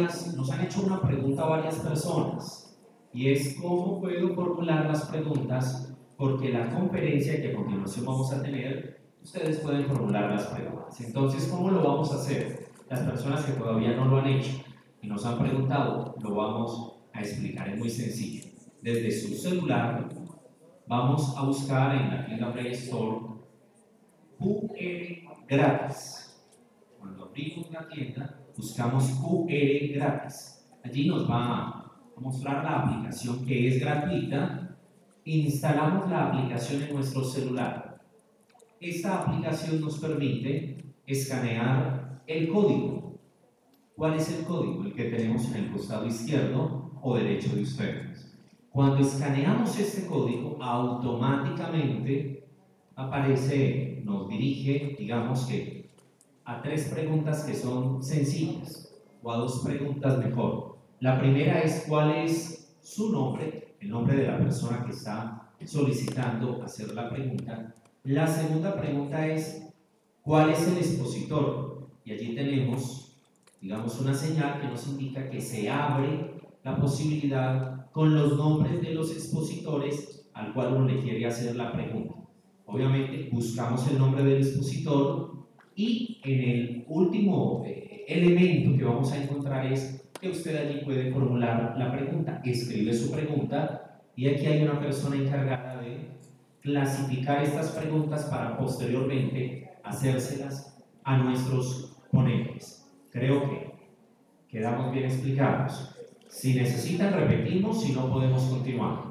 nos han hecho una pregunta varias personas, y es cómo puedo formular las preguntas, porque la conferencia que a continuación vamos a tener, ustedes pueden formular las preguntas. Entonces, ¿cómo lo vamos a hacer? Las personas que todavía no lo han hecho y nos han preguntado, lo vamos a explicar. Es muy sencillo. Desde su celular vamos a buscar en la tienda Play Store QR gratis. Cuando abrimos la tienda, buscamos QR gratis. Allí nos va a mostrar la aplicación que es gratuita. Instalamos la aplicación en nuestro celular. Esta aplicación nos permite escanear el código. ¿Cuál es el código? El que tenemos en el costado izquierdo o derecho de ustedes. Cuando escaneamos este código, automáticamente aparece, nos dirige, digamos que a 3 preguntas que son sencillas, o a 2 preguntas mejor. La primera es cuál es su nombre, el nombre de la persona que está solicitando hacer la pregunta. La segunda pregunta es cuál es el expositor, y allí tenemos, digamos, una señal que nos indica que se abre la posibilidad con los nombres de los expositores al cual uno le quiere hacer la pregunta. Obviamente buscamos el nombre del expositor y en el último elemento que vamos a encontrar es que usted allí puede formular la pregunta, escribe su pregunta y aquí hay una persona encargada de clasificar estas preguntas para posteriormente hacérselas a nuestros ponentes. Creo que quedamos bien explicados. Si necesitan, repetimos, si no podemos continuar.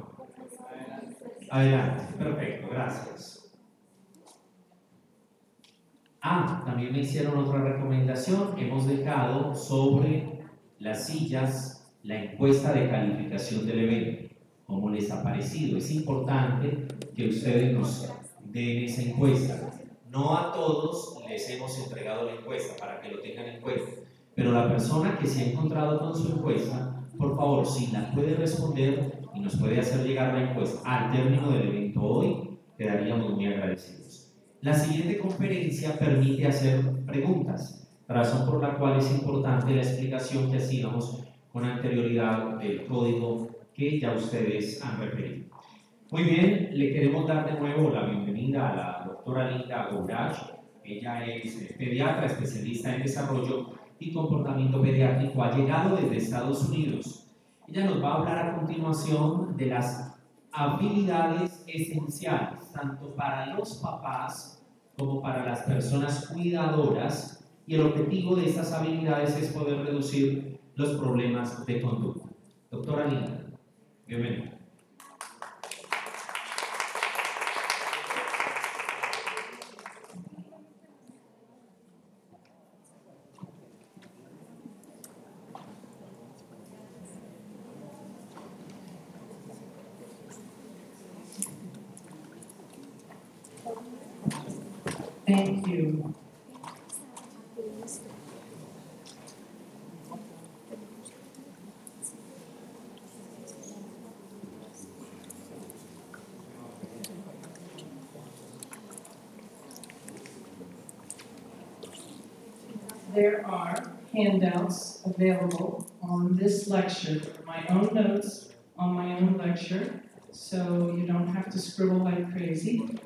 Adelante, perfecto, gracias. También me hicieron otra recomendación. Hemos dejado sobre las sillas la encuesta de calificación del evento. ¿Cómo les ha parecido? Es importante que ustedes nos den esa encuesta. No a todos les hemos entregado la encuesta para que lo tengan en cuenta, pero la persona que se ha encontrado con su encuesta, por favor, si la puede responder y nos puede hacer llegar la encuesta al término del evento hoy, quedaríamos muy agradecidos. La siguiente conferencia permite hacer preguntas, razón por la cual es importante la explicación que hacíamos con anterioridad del código que ya ustedes han referido. Muy bien, le queremos dar de nuevo la bienvenida a la doctora Linda Gourash. Ella es pediatra, especialista en desarrollo y comportamiento pediátrico. Ha llegado desde Estados Unidos. Ella nos va a hablar a continuación de las habilidades esenciales, tanto para los papás como para las personas cuidadoras, y el objetivo de estas habilidades es poder reducir los problemas de conducta. Doctora Linda, bienvenida. Thank you. There are handouts available on this lecture, my own notes on my own lecture, so you don't have to scribble like crazy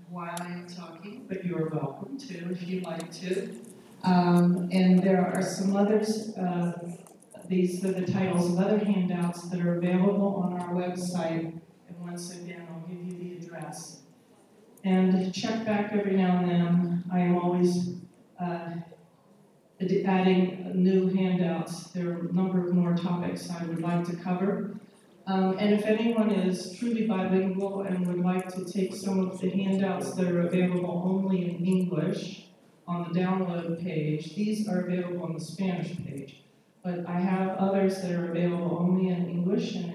while I'm talking, but you're welcome to if you'd like to. And there are some others, these are the titles of other handouts that are available on our website, and once again I'll give you the address. And check back every now and then. I am always adding new handouts. There are a number of more topics I would like to cover. And if anyone is truly bilingual and would like to take some of the handouts that are available only in English on the download page, these are available on the Spanish page. But I have others that are available only in English, and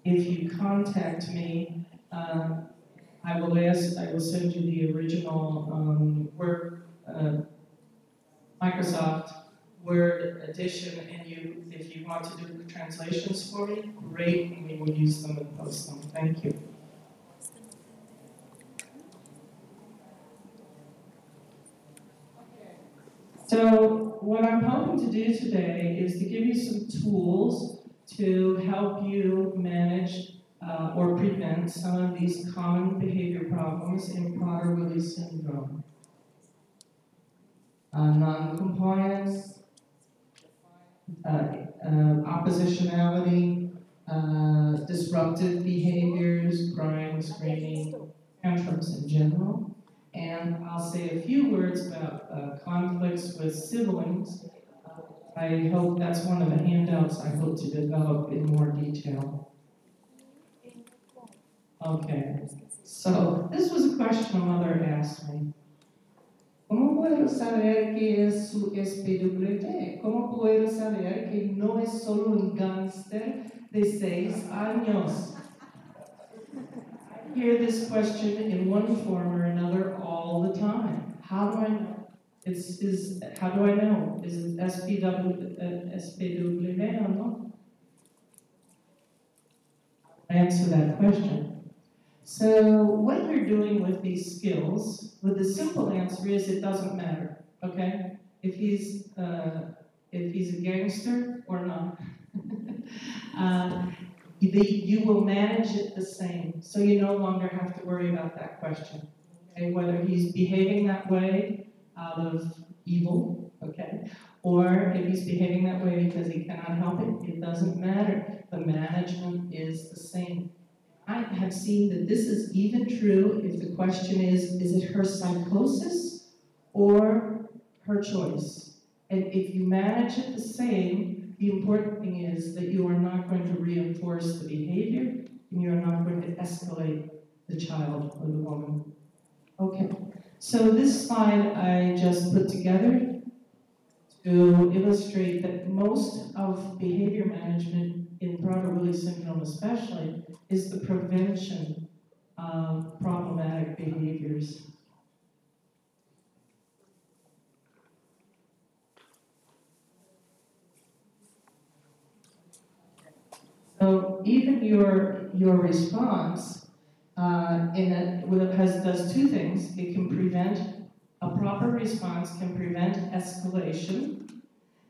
if you contact me, I will send you the original Word, Microsoft Word edition, and if you want to do translations for me, great, and we will use them and post them. Thank you. So what I'm I'm hoping to do today is to give you some tools to help you manage or prevent some of these common behavior problems in Prader Willi syndrome. Non-compliance, oppositionality, disruptive behaviors, crying, screaming, tantrums in general. And I'll say a few words about conflicts with siblings. I hope that's one of the handouts I hope to develop in more detail. Okay, so this was a question a mother asked me. ¿Cómo puedo saber que es su SPWD? ¿Cómo puedo saber que no es solo un gángster de 6 años? I hear this question in one form or another all the time. How do I know? How do I know? Is it SPWD or not? Answer that question. So what you're doing with these skills, well, the simple answer is it doesn't matter, okay? If he's a gangster or not. You will manage it the same, so you no longer have to worry about that question. Okay? Whether he's behaving that way out of evil, okay, or if he's behaving that way because he cannot help it, it doesn't matter. The management is the same. I have seen that this is even true if the question is it her psychosis or her choice? And if you manage it the same, the important thing is that you are not going to reinforce the behavior and you are not going to escalate the child or the woman. Okay, so this slide I just put together to illustrate that most of behavior management in Prader Willi syndrome especially is the prevention of problematic behaviors. So even your response does two things. It can prevent, a proper response can prevent escalation,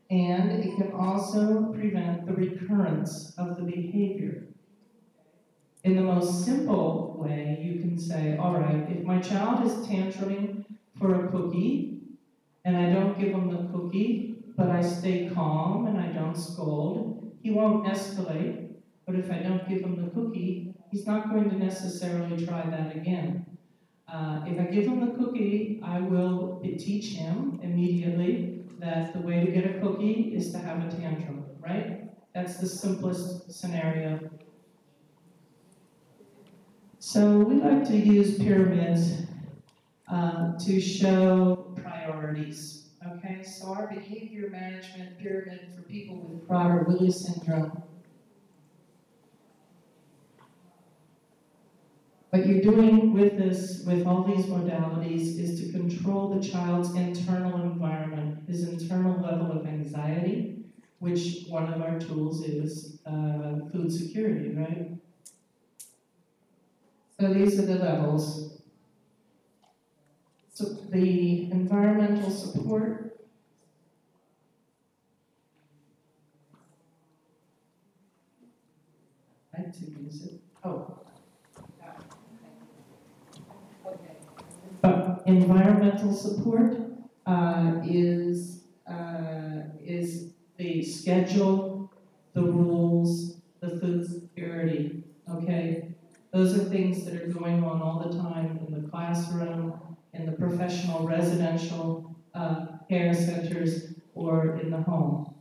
and it can also prevent the recurrence of the behavior. In the most simple way, you can say, all right, if my child is tantruming for a cookie, and I don't give him the cookie, but I stay calm and I don't scold, he won't escalate. But if I don't give him the cookie, he's not going to necessarily try that again. If I give him the cookie, I will teach him immediately that the way to get a cookie is to have a tantrum, right? That's the simplest scenario. So we like to use pyramids to show priorities, okay? So our behavior management pyramid for people with Prader Willi syndrome. What you're doing with this, with all these modalities, is to control the child's internal environment, his internal level of anxiety, which one of our tools is food security, right? So these are the levels. So the environmental support, I like to use it. Oh. Environmental support is the schedule, the rules, the food security, okay? Those are things that are going on all the time in the classroom, in the professional residential care centers, or in the home.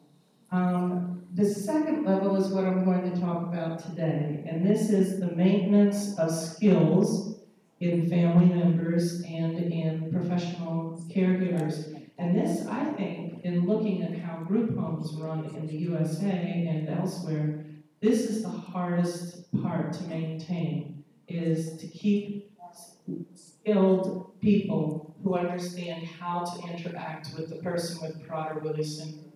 The second level is what I'm going to talk about today, and this is the maintenance of skills in family members and in professional caregivers. And this, I think, in looking at how group homes run in the USA and elsewhere, this is the hardest part to maintain, is to keep skilled people who understand how to interact with the person with Prader Willi syndrome.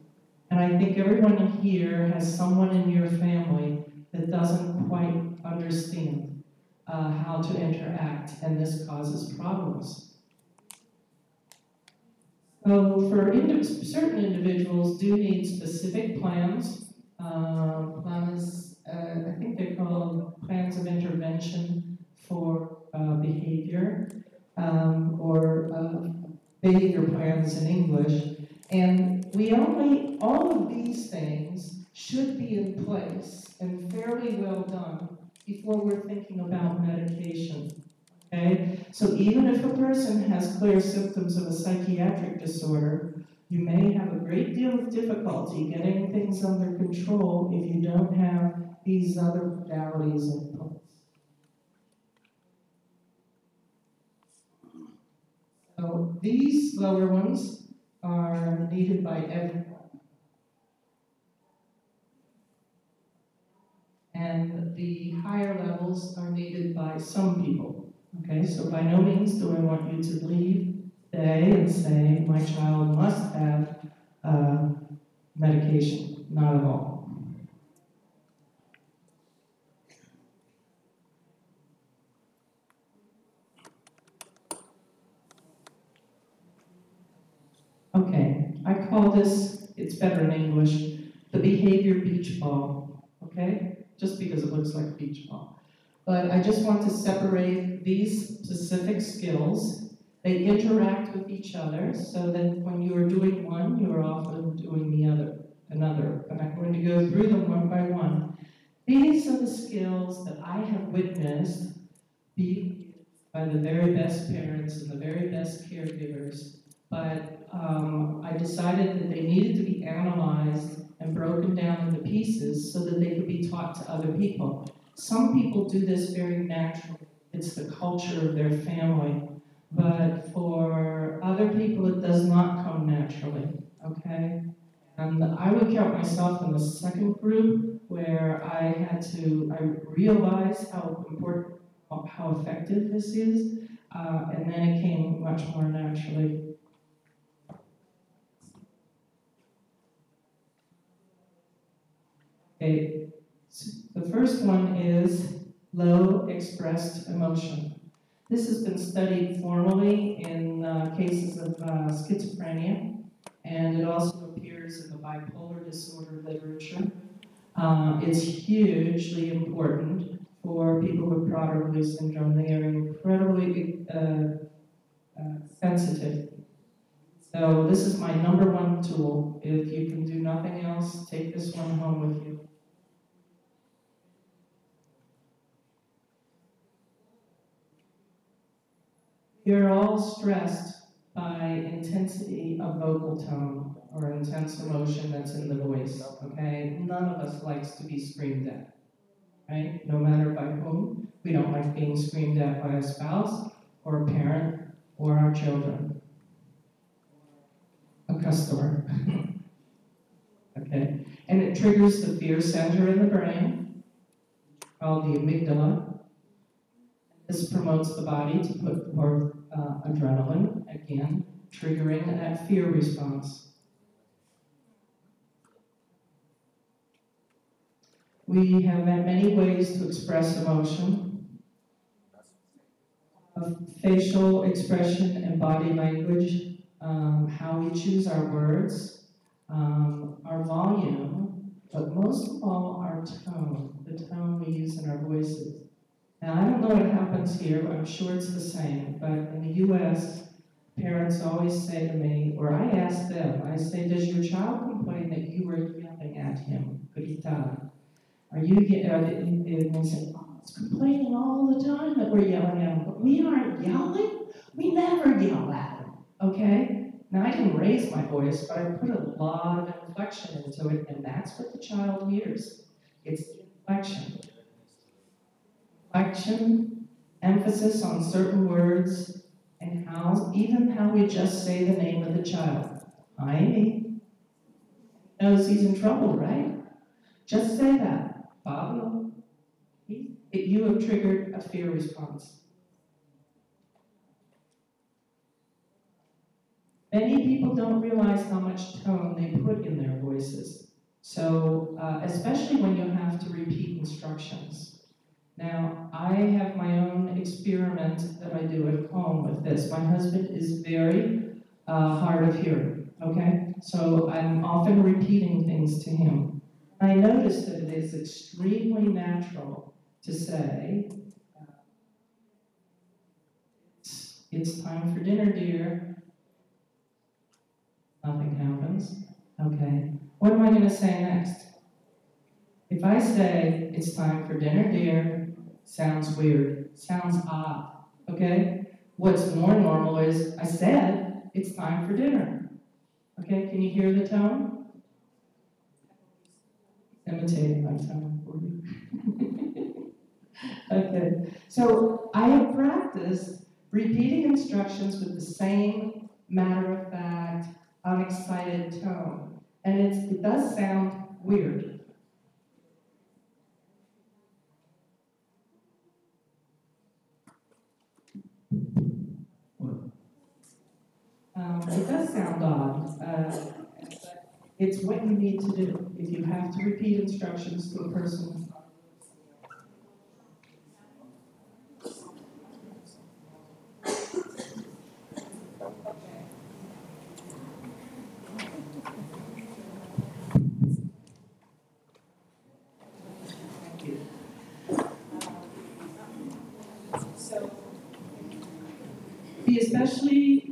And I think everyone here has someone in your family that doesn't quite understand how to interact, and this causes problems. So for certain individuals do need specific plans. Plans, I think they're called plans of intervention for behavior, or behavior plans in English. And all of these things should be in place and fairly well done before we're thinking about medication. Okay? So even if a person has clear symptoms of a psychiatric disorder, you may have a great deal of difficulty getting things under control if you don't have these other modalities in place. So these lower ones are needed by everyone. And the higher levels are needed by some people. Okay, so by no means do I want you to leave today and say, my child must have medication. Not at all. Okay, I call this, it's better in English, the behavior beach ball. Okay, just because it looks like a beach ball. But I just want to separate these specific skills. They interact with each other, so that when you are doing one, you are often doing another. And I'm going to go through them one by one. These are the skills that I have witnessed be by the very best parents and the very best caregivers. But I decided that they needed to be analyzed and broken down into pieces so that they could be taught to other people. Some people do this very naturally. It's the culture of their family. But for other people, it does not come naturally, okay? And I would count myself in the second group where I realized how important, how effective this is, and then it came much more naturally. Okay, so the first one is low expressed emotion. This has been studied formally in cases of schizophrenia, and it also appears in the bipolar disorder literature. It's hugely important for people with Prader Willi syndrome. They are incredibly sensitive. So this is my number one tool. If you can do nothing else, take this one home with you. You're all stressed by intensity of vocal tone or intense emotion that's in the voice, okay? None of us likes to be screamed at, right? No matter by whom. We don't like being screamed at by a spouse or a parent or our children. A customer, okay? And it triggers the fear center in the brain, called the amygdala. This promotes the body to put forth adrenaline, again, triggering that fear response. We have many ways to express emotion. Facial expression and body language, how we choose our words, our volume, but most of all, our tone, the tone we use in our voices. Now, I don't know what happens here, but I'm sure it's the same. But in the U.S., parents always say to me, or I ask them, I say, does your child complain that you were yelling at him? Gritando. Are you, and they say, oh, it's complaining all the time that we're yelling at him. But we aren't yelling. We never yell at him, okay? Now, I didn't raise my voice, but I put a lot of inflection into it, and that's what the child hears. It's the inflection. Inflection, emphasis on certain words, and even how we just say the name of the child. Hi, Amy. Knows he's in trouble, right? Just say that. Pablo. You have triggered a fear response. Many people don't realize how much tone they put in their voices. So, especially when you have to repeat instructions. Now, I have my own experiment that I do at home with this. My husband is very hard of hearing, okay? So I'm often repeating things to him. I notice that it is extremely natural to say, it's time for dinner, dear. Nothing happens. Okay. What am I going to say next? If I say, it's time for dinner, dear, sounds weird, sounds odd, okay? What's more normal is, I said, it's time for dinner. Okay, can you hear the tone? Imitating my tone for you. Okay, so I have practiced repeating instructions with the same matter-of-fact, unexcited tone. And it does sound weird. It does sound odd. It's what you need to do. If you have to repeat instructions to a person. Be especially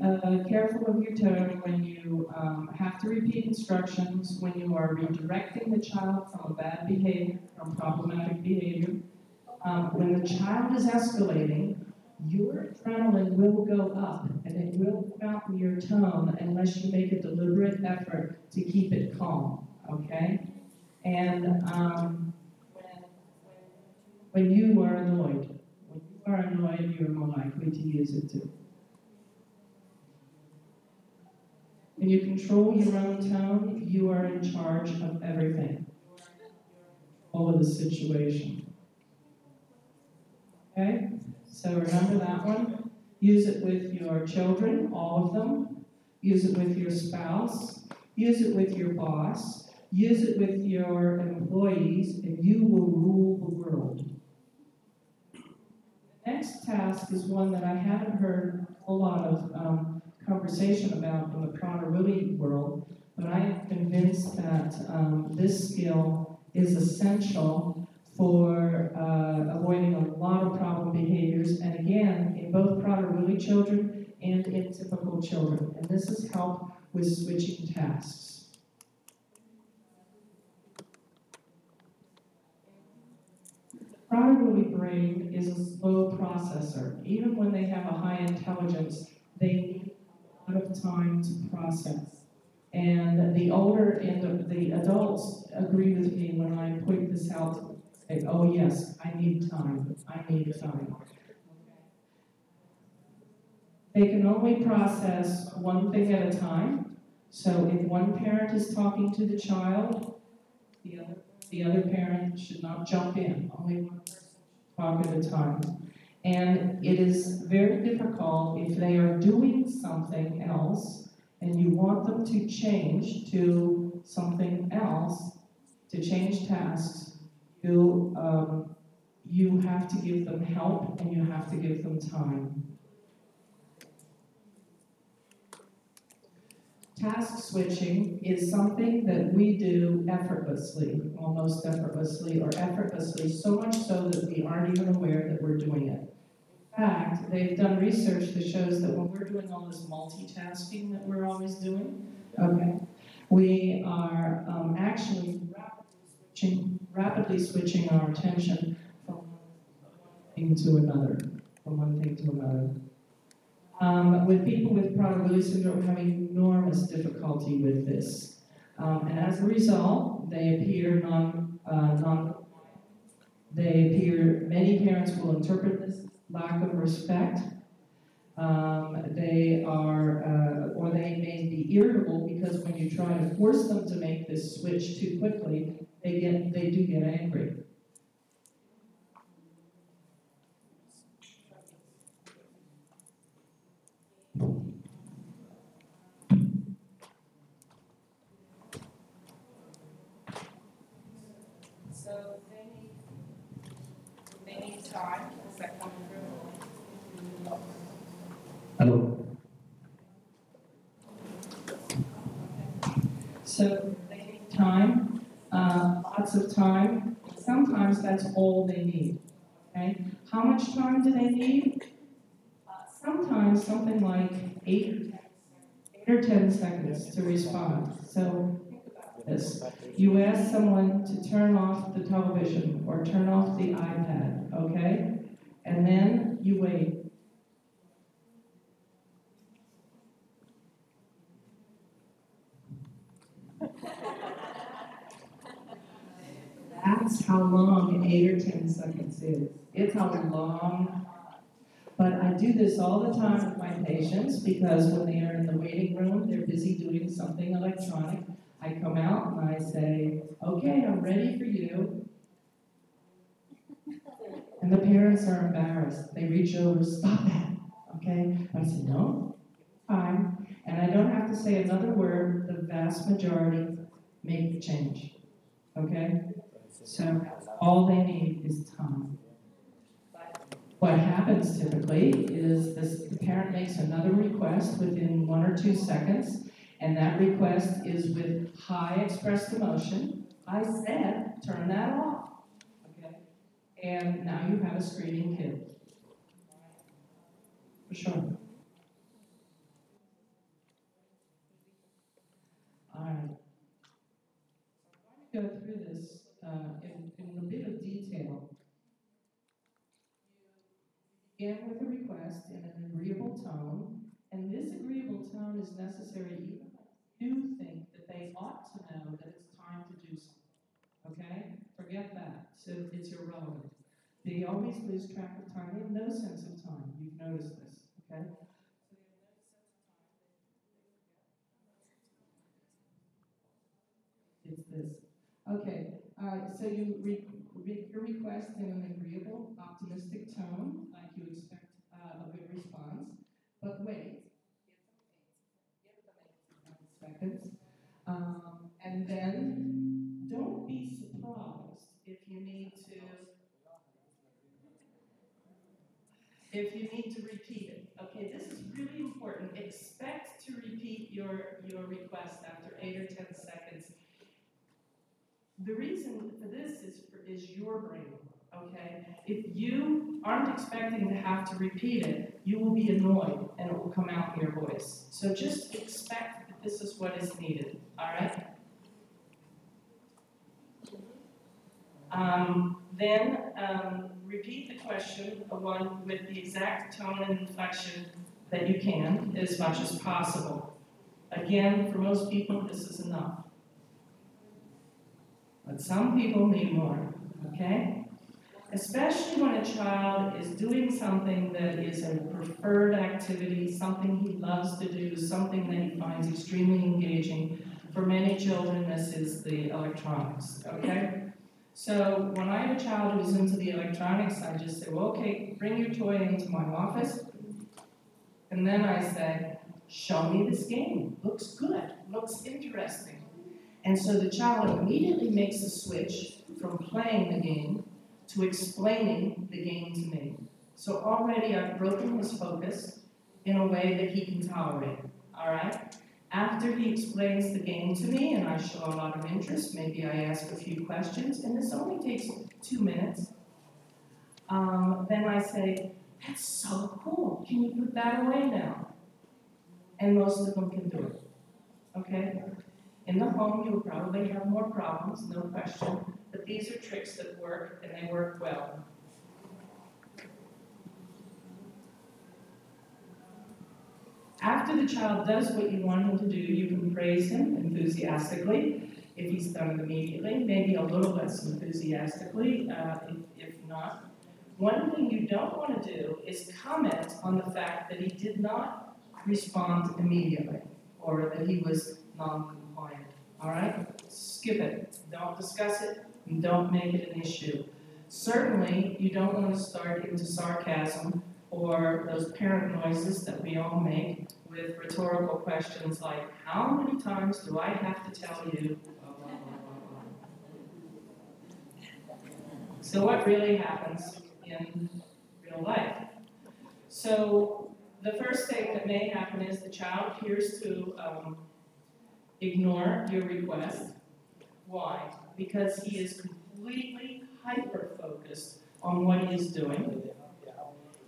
careful of your tone when you have to repeat instructions, when you are redirecting the child from a bad behavior, from problematic behavior. When the child is escalating, your adrenaline will go up, and it will fountain your tone unless you make a deliberate effort to keep it calm, okay? And when you are annoyed, you're more likely to use it too. When you control your own tone, you are in charge of everything. All of the situation. Okay? So remember that one. Use it with your children, all of them. Use it with your spouse. Use it with your boss. Use it with your employees, and you will rule the world. The next task is one that I haven't heard a whole lot of conversation about in the Prader Willi world, but I am convinced that this skill is essential for avoiding a lot of problem behaviors, and again, in both Prader Willi children and in typical children. And this is help with switching tasks. The Prader Willi brain is a slow processor. Even when they have a high intelligence, they need a lot of time to process. And the older and the adults agree with me when I point this out. Say, oh yes, I need time. I need time. They can only process one thing at a time. So if one parent is talking to the child, the other parent should not jump in. Only one person should talk at a time. And it is very difficult if they are doing something else and you want them to change to something else, to change tasks. You have to give them help and you have to give them time. Task switching is something that we do effortlessly, almost effortlessly, or effortlessly, so much so that we aren't even aware that we're doing it. In fact, they've done research that shows that when we're doing all this multitasking that we're always doing, okay, we are actually rapidly switching our attention from one thing to another, with people with Prader Willi syndrome having enormous difficulty with this. And as a result, they appear many parents will interpret this lack of respect. They are, or they may be irritable because when you try to force them to make this switch too quickly, they do get angry. So they need time. Is that coming through? Hello. So they need time, lots of time. Sometimes that's all they need. Okay? How much time do they need? Sometimes something like 8 or 10 seconds to respond. So think about this. You ask someone to turn off the television or turn off the iPad, okay? And then you wait. That's how long 8 or 10 seconds is. It's a long. But I do this all the time with my patients because when they are in the waiting room, they're busy doing something electronic. I come out and I say, okay, I'm ready for you. And the parents are embarrassed. They reach over, stop that, okay? I say, no, fine. And I don't have to say another word. The vast majority make the change, okay? So all they need is time. What happens typically is the parent makes another request within 1 or 2 seconds, and that request is with high expressed emotion. I said, turn that off. Okay? And now you have a screaming kid. For sure. All right. I'm going to go through this in a bit of detail. Begin with a request in an agreeable tone, and this agreeable tone is necessary even if you think that they ought to know that it's time to do something. Okay? Forget that. So it's irrelevant. They always lose track of time. They have no sense of time. You've noticed this. Okay? It's this. Okay. So you make your request in an agreeable, optimistic tone, like you expect a good response. But wait, give them 8 seconds. And then don't be surprised if you need to repeat it. Okay, this is really important. Expect to repeat your request after 8 or 10 seconds. The reason for this is your brain, okay? If you aren't expecting to have to repeat it, you will be annoyed and it will come out in your voice. So just expect that this is what is needed, all right? Then repeat the question, the one with the exact tone and inflection that you can, as much as possible. Again, for most people, this is enough. But some people need more, okay? Especially when a child is doing something that is a preferred activity, something he loves to do, something that he finds extremely engaging. For many children, this is the electronics, okay? So when I have a child who's into the electronics, I just say, well, okay, bring your toy into my office. And then I say, show me this game. Looks good, looks interesting. And so the child immediately makes a switch from playing the game to explaining the game to me. So already I've broken his focus in a way that he can tolerate, all right? After he explains the game to me and I show a lot of interest, maybe I ask a few questions, and this only takes 2 minutes, then I say, that's so cool, can you put that away now? And most of them can do it, okay? In the home, you'll probably have more problems, no question, but these are tricks that work, and they work well. After the child does what you want him to do, you can praise him enthusiastically. If he's done it immediately, maybe a little less enthusiastically, if not. One thing you don't want to do is comment on the fact that he did not respond immediately, or that he was non-compliant. All right? Skip it. Don't discuss it, and don't make it an issue. Certainly, you don't want to start into sarcasm or those parent noises that we all make with rhetorical questions like, how many times do I have to tell you? So what really happens in real life? So the first thing that may happen is the child appears to ignore your request. Why? Because he is completely hyper-focused on what he's doing.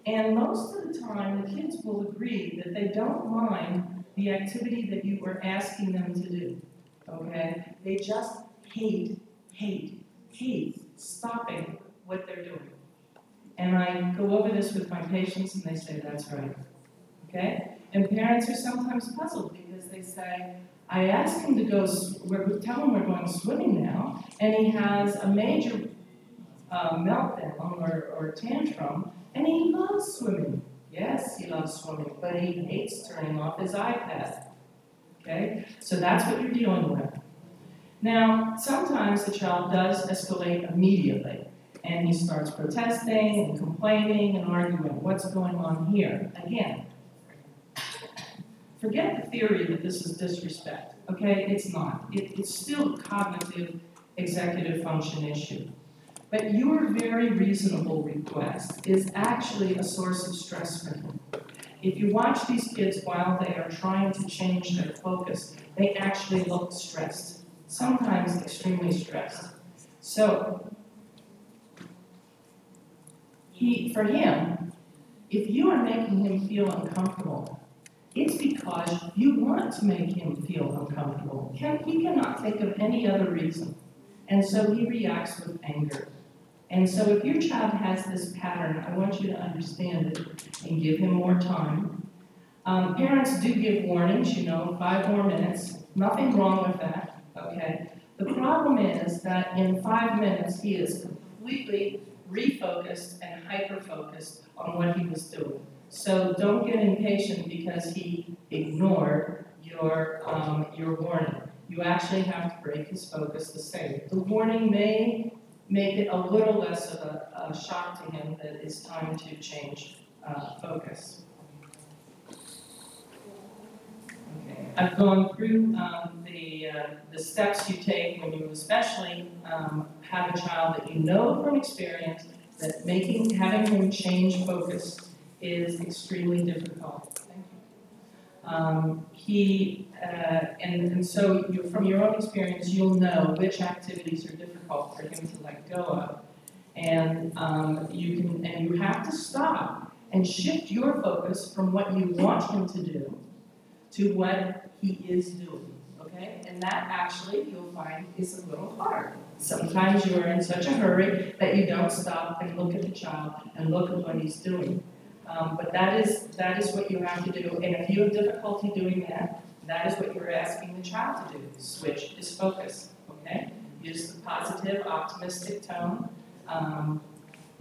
And most of the time, the kids will agree that they don't mind the activity that you were asking them to do, okay? They just hate stopping what they're doing. And I go over this with my patients and they say, that's right, okay? And parents are sometimes puzzled because they say, I asked him to go, tell him we're going swimming now, and he has a major meltdown or tantrum, and he loves swimming. Yes, he loves swimming, but he hates turning off his iPad. Okay? So that's what you're dealing with. Now, sometimes the child does escalate immediately, and he starts protesting and complaining and arguing. What's going on here? Again, forget the theory that this is disrespect. Okay? It's not. It's still a cognitive executive function issue. But your very reasonable request is actually a source of stress for him. If you watch these kids while they are trying to change their focus, they actually look stressed, sometimes extremely stressed. So, for him, if you are making him feel uncomfortable, it's because you want to make him feel uncomfortable. He cannot think of any other reason. And so he reacts with anger. And so if your child has this pattern, I want you to understand it and give him more time. Parents do give warnings, 5 more minutes. Nothing wrong with that, okay? The problem is that in 5 minutes, he is completely refocused and hyper-focused on what he was doing. So don't get impatient because he ignored your warning. You actually have to break his focus the same. The warning may make it a little less of a shock to him that it's time to change focus. Okay. I've gone through the steps you take when you especially have a child that you know from experience that having him change focus is extremely difficult. Thank you. And so from your own experience, you'll know which activities are difficult for him to let go of. And you have to stop and shift your focus from what you want him to do to what he is doing, okay? And that actually, you'll find, is a little hard. Sometimes you're in such a hurry that you don't stop and look at the child and look at what he's doing. But that is what you have to do. And if you have difficulty doing that, that is what you're asking the child to do. Switch his focus, okay? Use the positive, optimistic tone.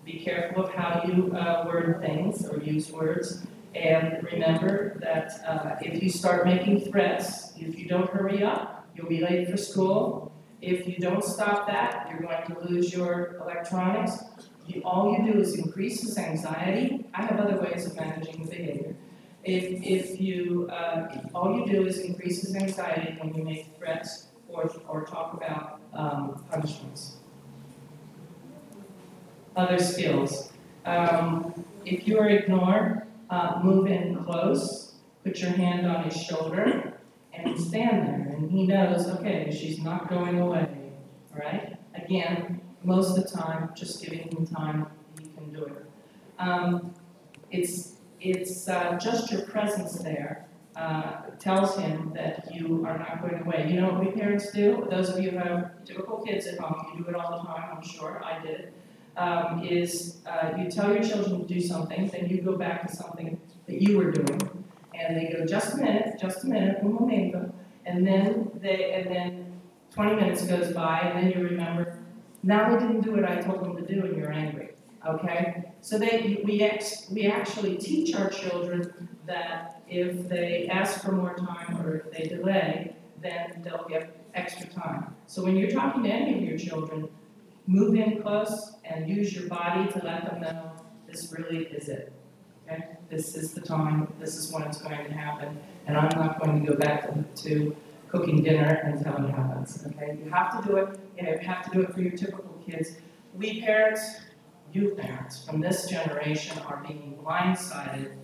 Be careful of how you word things or use words. And remember that if you start making threats, if you don't hurry up, you'll be late for school. If you don't stop that, you're going to lose your electronics. All you do is increase his anxiety. I have other ways of managing behavior. All you do is increase his anxiety when you make threats or talk about punishments. Other skills. If you are ignored, move in close, put your hand on his shoulder, and stand there. And he knows, okay, she's not going away, all right? Again, most of the time, just giving him time, he can do it. It's just your presence there tells him that you are not going away. You know what we parents do? Those of you who have typical kids at home, you do it all the time, I'm sure, I did it. You tell your children to do something, then you go back to something that you were doing, and they go, just a minute, un momento, and then 20 minutes goes by, and then you remember, now they didn't do what I told them to do, and you're angry, okay? So we actually teach our children that if they ask for more time or if they delay, then they'll get extra time. So when you're talking to any of your children, move in close and use your body to let them know this really is it. Okay? This is the time, this is when it's going to happen, and I'm not going to go back to cooking dinner until it happens. Okay? You have to do it, and you have to do it for your typical kids. We parents, you parents from this generation are being blindsided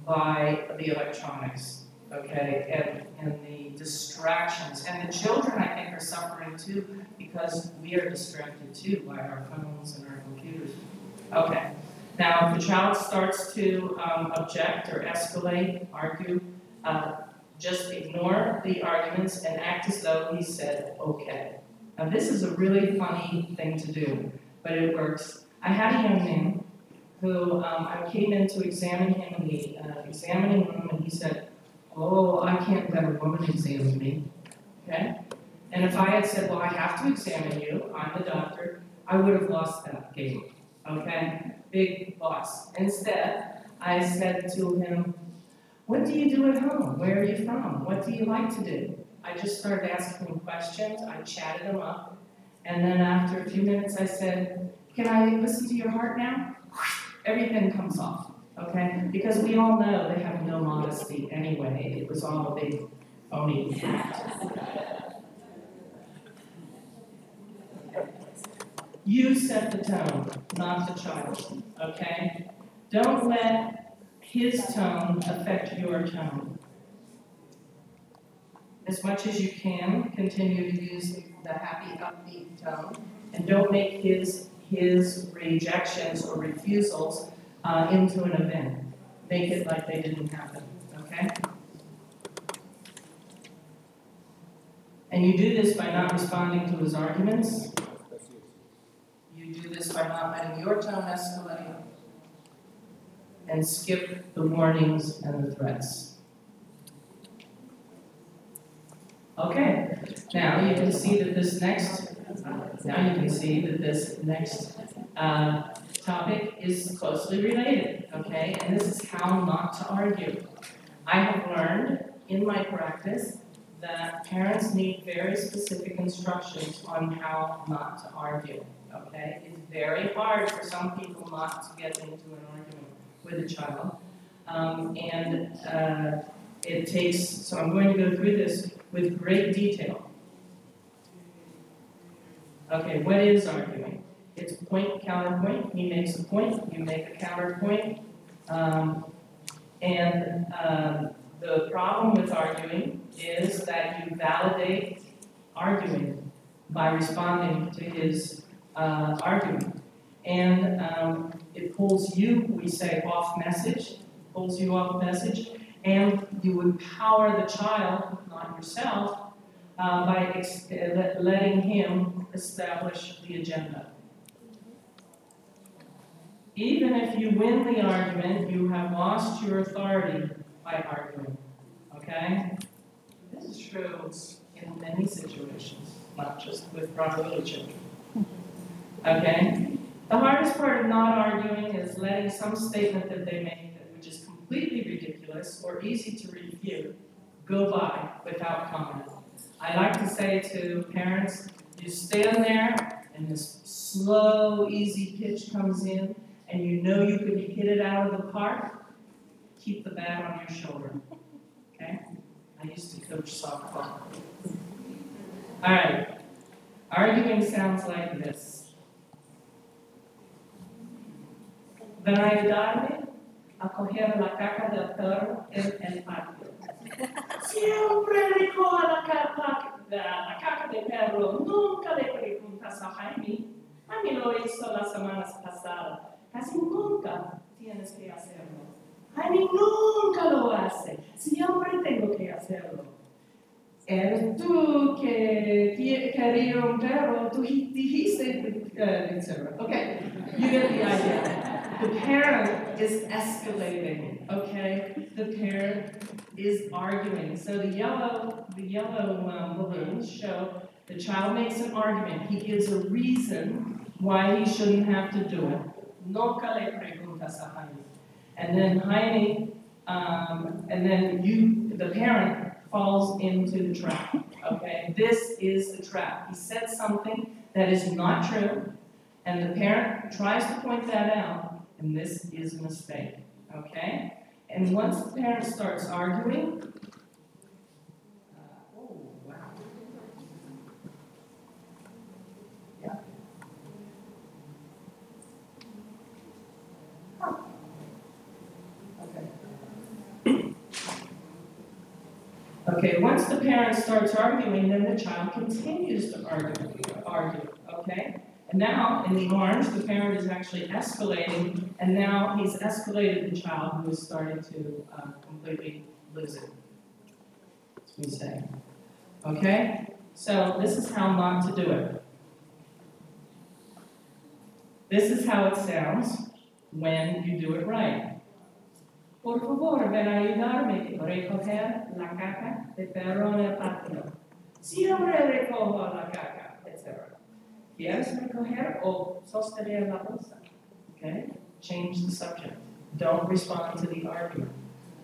by the electronics. okay, and the distractions. And the children, I think, are suffering too because we are distracted too by our phones and our computers. Okay. Now, if the child starts to object or escalate, argue, just ignore the arguments and act as though he said, okay. Now, this is a really funny thing to do, but it works. I had a young man who I came in to examine him in the examining room, and he said, oh, I can't let a woman examine me, okay? And if I had said, well, I have to examine you, I'm the doctor, I would have lost that game, okay? Big loss. Instead, I said to him, what do you do at home? Where are you from? What do you like to do? I just started asking him questions. I chatted him up. And then after a few minutes, I said, can I listen to your heart now? Everything comes off, okay? Because we all know they have no modesty anyway. It was all a big phony act. You set the tone, not the child, okay? Don't let his tone affect your tone. As much as you can, continue to use the happy, upbeat tone, and don't make his rejections or refusals into an event. Make it like they didn't happen, okay? And you do this by not responding to his arguments. You do this by not letting your tone escalate. And skip the warnings and the threats. Okay, now you can see that this next topic is closely related, okay? And this is how not to argue. I have learned in my practice that parents need very specific instructions on how not to argue, okay? It's very hard for some people not to get into an argument with a child. It takes, so I'm going to go through this with great detail. Okay, what is arguing? It's point, counterpoint. He makes a point, you make a counterpoint. The problem with arguing is that you validate arguing by responding to his argument. And it pulls you, we say, off message, pulls you off message, and you empower the child, not yourself, by letting him establish the agenda. Even if you win the argument, you have lost your authority by arguing, okay? This is true in many situations, not just with Prader Willi children, okay? The hardest part of not arguing is letting some statement that they make, which is completely ridiculous or easy to refute, go by without comment. I like to say to parents, you stand there and this slow, easy pitch comes in and you know you could hit it out of the park, keep the bat on your shoulder, okay? I used to coach softball. All right, arguing sounds like this. Ven a ayudarme a coger la caca del perro en el patio. Siempre recoge la caca del perro. Nunca le preguntas a Jaime. Jaime lo hizo las semanas pasadas. Casi nunca tienes que hacerlo. Jaime nunca lo hace. Siempre tengo que hacerlo. Eres tú que quería un perro. Tú dijiste, etc. Okay, you get the idea. The parent is escalating, okay? The parent is arguing. So the yellow balloons show the child makes an argument. He gives a reason why he shouldn't have to do it. Nunca le preguntas a Jaime. And then Jaime, the parent falls into the trap, okay? This is the trap. He said something that is not true, and the parent tries to point that out. And this is a mistake, okay? And once the parent starts arguing, oh, wow. Yeah. Huh. Okay. Okay, once the parent starts arguing, then the child continues to argue, okay? And now, in the orange, the parent is actually escalating, and now he's escalated the child who is starting to completely lose it, as we say. Okay? So this is how not to do it. This is how it sounds when you do it right. Por favor, ven a ayudarme a recoger la caca de perro en el patio. Siempre recojo la caca, etc. ¿Quieres recoger o sostener la bolsa? Okay? Change the subject. Don't respond to the argument.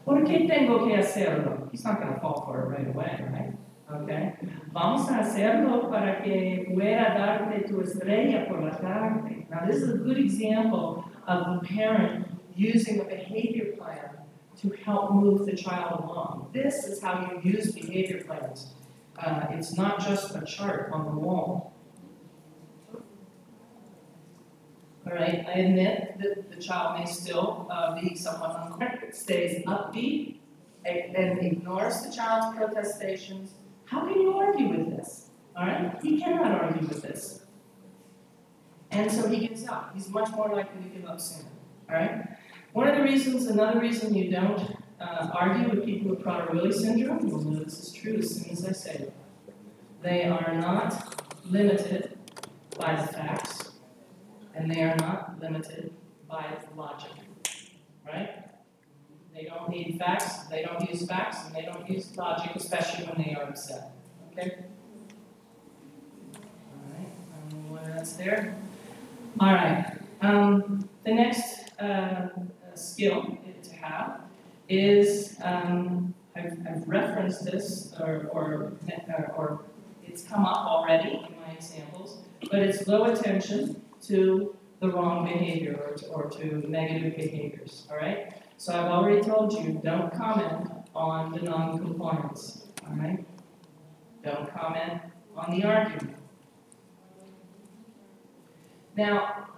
¿Por qué tengo que hacerlo? He's not going to fall for it right away, right? Okay? Vamos a hacerlo para que pueda darte tu estrella por la tarde. Now, this is a good example of the parent using a behavior plan to help move the child along. This is how you use behavior plans. It's not just a chart on the wall. All right, I admit that the child may still be somewhat uncorrect, stays upbeat and ignores the child's protestations. How can you argue with this? All right, he cannot argue with this. And so he gives up. He's much more likely to give up sooner. All right? Another reason you don't argue with people with Prader Willi syndrome, you'll know this is true as soon as I say it. They are not limited by the facts, and they are not limited by logic. Right? They don't need facts, they don't use facts, and they don't use logic, especially when they are upset. Okay? All right, I don't know why that's there. All right. The next skill to have is, I've referenced this, or it's come up already in my examples, but it's low attention to the wrong behavior or to negative behaviors, all right? So I've already told you, don't comment on the non-compliance, all right? Don't comment on the argument. Now,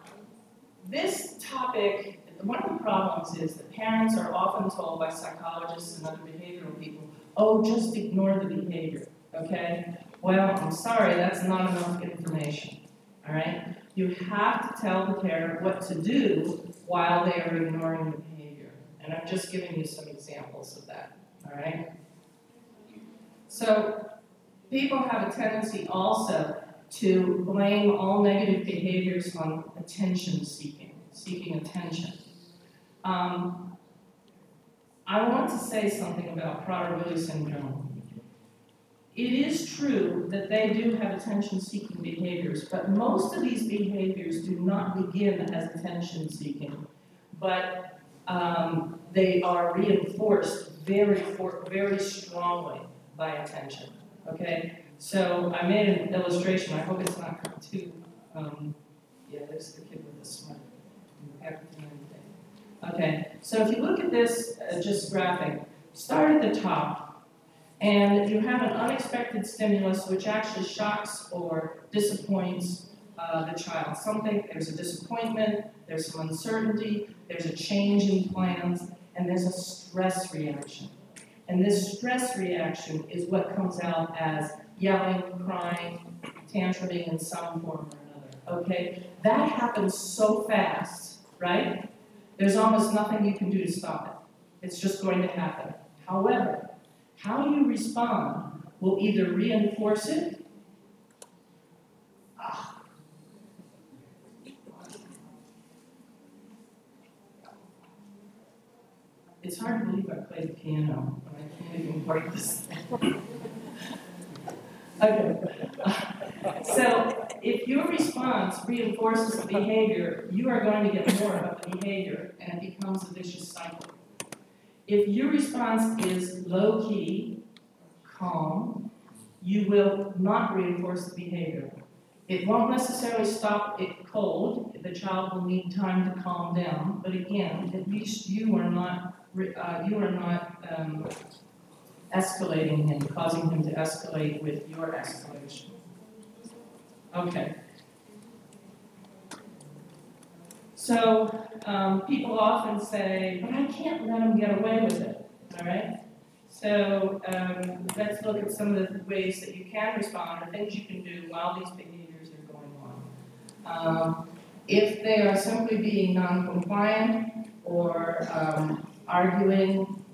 this topic, one of the problems is that parents are often told by psychologists and other behavioral people, oh, just ignore the behavior, okay? Well, I'm sorry, that's not enough information, all right? You have to tell the parent what to do while they are ignoring the behavior. And I'm just giving you some examples of that, all right? So, people have a tendency also to blame all negative behaviors on attention seeking attention. I want to say something about Prader Willi syndrome. It is true that they do have attention-seeking behaviors, but most of these behaviors do not begin as attention-seeking, but they are reinforced very strongly by attention. Okay, so I made an illustration. I hope it's not too. Yeah, there's the kid with the smile. Okay, so if you look at this just graphic, start at the top, and you have an unexpected stimulus which actually shocks or disappoints the child. There's a disappointment, there's some uncertainty, there's a change in plans, and there's a stress reaction. And this stress reaction is what comes out as yelling, crying, tantruming in some form or another. Okay, that happens so fast, right? There's almost nothing you can do to stop it. It's just going to happen. However, how you respond will either reinforce it. It's hard to believe I play the piano, but I can't even break this thing. Okay. So, if your response reinforces the behavior, you are going to get more of the behavior, and it becomes a vicious cycle. If your response is low-key, calm, you will not reinforce the behavior. It won't necessarily stop it cold. The child will need time to calm down. But again, at least you are not escalating him, causing him to escalate with your escalation. Okay. So people often say, but I can't let him get away with it. All right? So let's look at some of the ways that you can respond or things you can do while these behaviors are going on. If they are simply being non-compliant or arguing,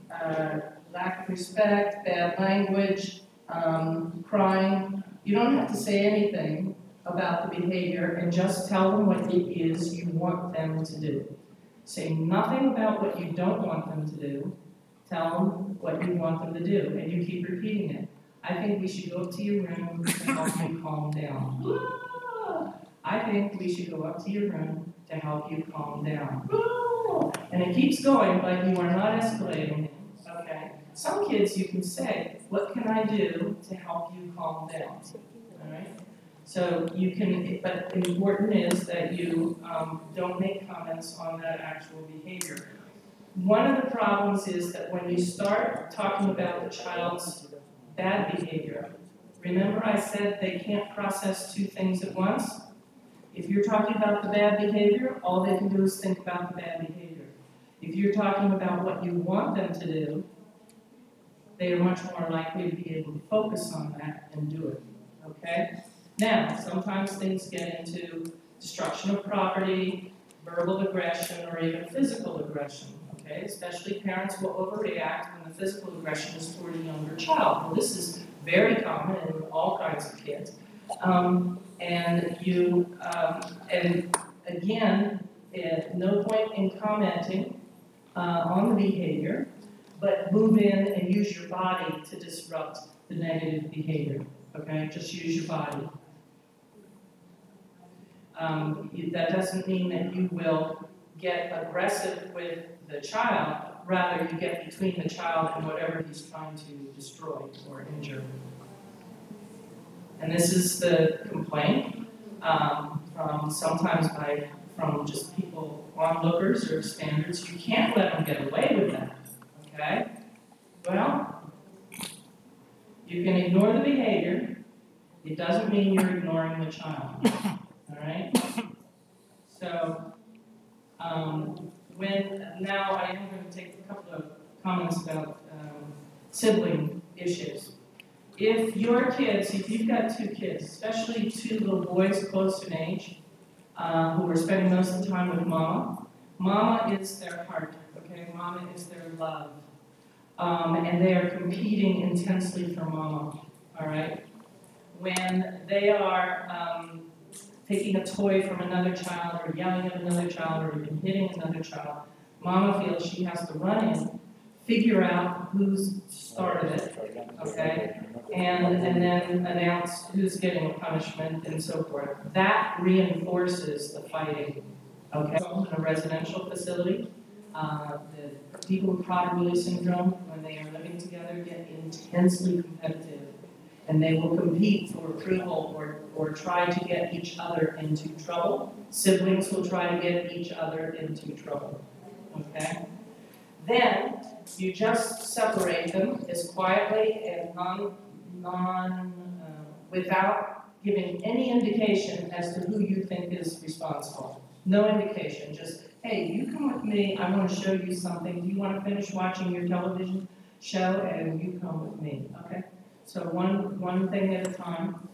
lack of respect, bad language, crying, you don't have to say anything about the behavior and just tell them what it is you want them to do. Say nothing about what you don't want them to do. Tell them what you want them to do, and you keep repeating it. I think we should go up to your room to help you calm down. I think we should go up to your room to help you calm down. And it keeps going, but you are not escalating it. Okay? Some kids you can say, what can I do to help you calm down? All right? So you can, but important is that you don't make comments on that actual behavior. One of the problems is that when you start talking about the child's bad behavior, remember I said they can't process two things at once? If you're talking about the bad behavior, all they can do is think about the bad behavior. If you're talking about what you want them to do, they are much more likely to be able to focus on that and do it. Okay? Now, sometimes things get into destruction of property, verbal aggression, or even physical aggression. Okay? Especially parents will overreact when the physical aggression is toward a younger child. Well, this is very common in all kinds of kids. And again, no point in commenting on the behavior, but move in and use your body to disrupt the negative behavior. Okay? Just use your body. That doesn't mean that you will get aggressive with the child, rather you get between the child and whatever he's trying to destroy or injure. And this is the complaint from just people, onlookers or standards. You can't let them get away with that, okay? Well, you can ignore the behavior. It doesn't mean you're ignoring the child, all right? So, now I am going to take a couple of comments about sibling issues. If your kids, if you've got two kids, especially two little boys close in age, who are spending most of the time with mama, mama is their heart, okay? Mama is their love. And they are competing intensely for mama, all right? When they are taking a toy from another child or yelling at another child or even hitting another child, mama feels she has to run in, figure out who's started it, okay, and then announce who's getting a punishment and so forth. That reinforces the fighting, okay? In a residential facility, the people with Prader Willi syndrome, when they are living together, get intensely competitive, and they will compete for approval or try to get each other into trouble. Siblings will try to get each other into trouble, okay? Then you just separate them as quietly and without giving any indication as to who you think is responsible. No indication, just, hey, you come with me, I want to show you something. Do you want to finish watching your television show? And you come with me, okay? So one thing at a time.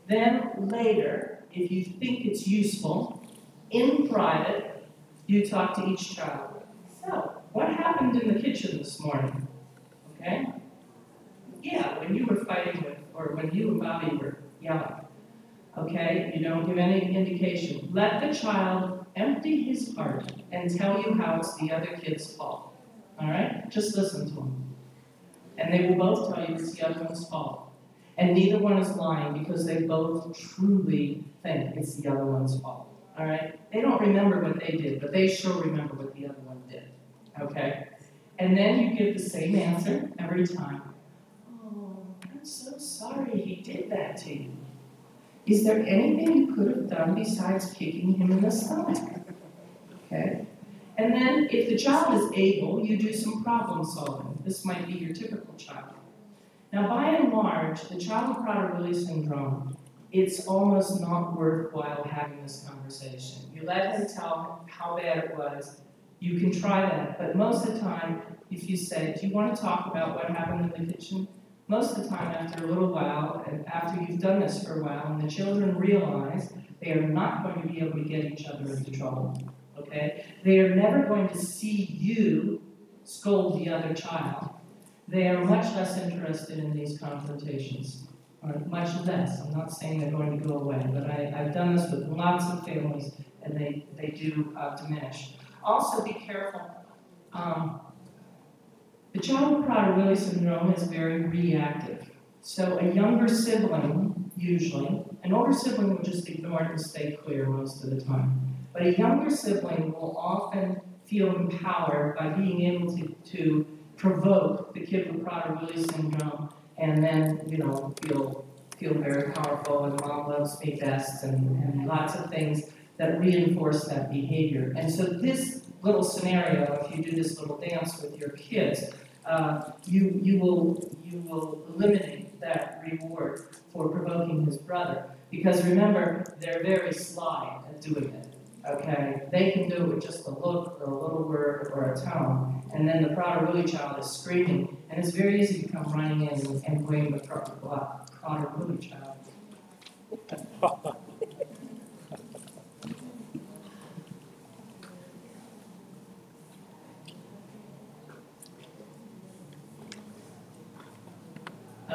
Then later, if you think it's useful, in private, you talk to each child. So, what happened in the kitchen this morning? Okay? Yeah, when you were fighting with, or when you and Bobby were yelling. Okay? You don't give any indication. Let the child empty his heart and tell you how it's the other kid's fault. All right? Just listen to him. And they will both tell you it's the other one's fault. And neither one is lying because they both truly think it's the other one's fault. All right? They don't remember what they did, but they sure remember what the other one did. Okay? And then you give the same answer every time. Oh, I'm so sorry he did that to you. Is there anything you could have done besides kicking him in the stomach? Okay? And then if the child is able, you do some problem solving. This might be your typical child. Now, by and large, the child with Prader Willi syndrome, it's almost not worthwhile having this conversation. You let him tell how bad it was, you can try that. But most of the time, if you say, do you want to talk about what happened in the kitchen? Most of the time, after a little while, and after you've done this for a while, and the children realize they are not going to be able to get each other into trouble, okay? They are never going to see you scold the other child. They are much less interested in these confrontations. Much less. I'm not saying they're going to go away, but I've done this with lots of families, and they do diminish. Also, be careful. The child with Prader Willi syndrome is very reactive. So a younger sibling, usually, an older sibling will just ignore it and stay clear most of the time. But a younger sibling will often feel empowered by being able to provoke the kid with Prader Willi syndrome, and then, feel very powerful, and mom loves me best, and lots of things that reinforce that behavior. And so this little scenario, if you do this little dance with your kids, you will eliminate that reward for provoking his brother. Because remember, they're very sly at doing it. Okay, they can do it with just a look or a little word or a tone, and then the Prader Willi child is screaming, and it's very easy to come running in and blame the Prader Willi child.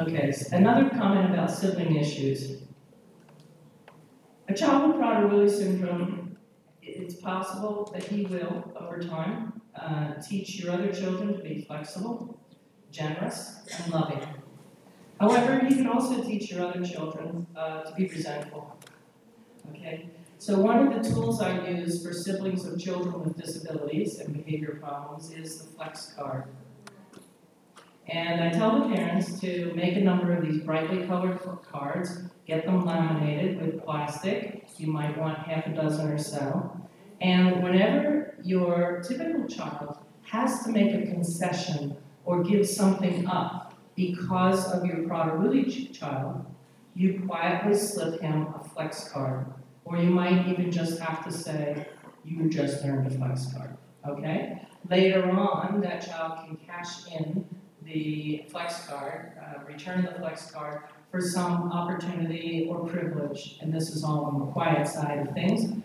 Okay, so another comment about sibling issues. A child with Prader Willi syndrome, it's possible that he will, over time, teach your other children to be flexible, generous, and loving. However, he can also teach your other children to be resentful. Okay? So one of the tools I use for siblings of children with disabilities and behavior problems is the flex card. And I tell the parents to make a number of these brightly colored cards, get them laminated with plastic. You might want half a dozen or so. And whenever your typical child has to make a concession or give something up because of your Prader Willi child, you quietly slip him a flex card. Or you might even just have to say, you just earned a flex card, okay? Later on, that child can cash in the flex card, return the flex card for some opportunity or privilege, and this is all on the quiet side of things.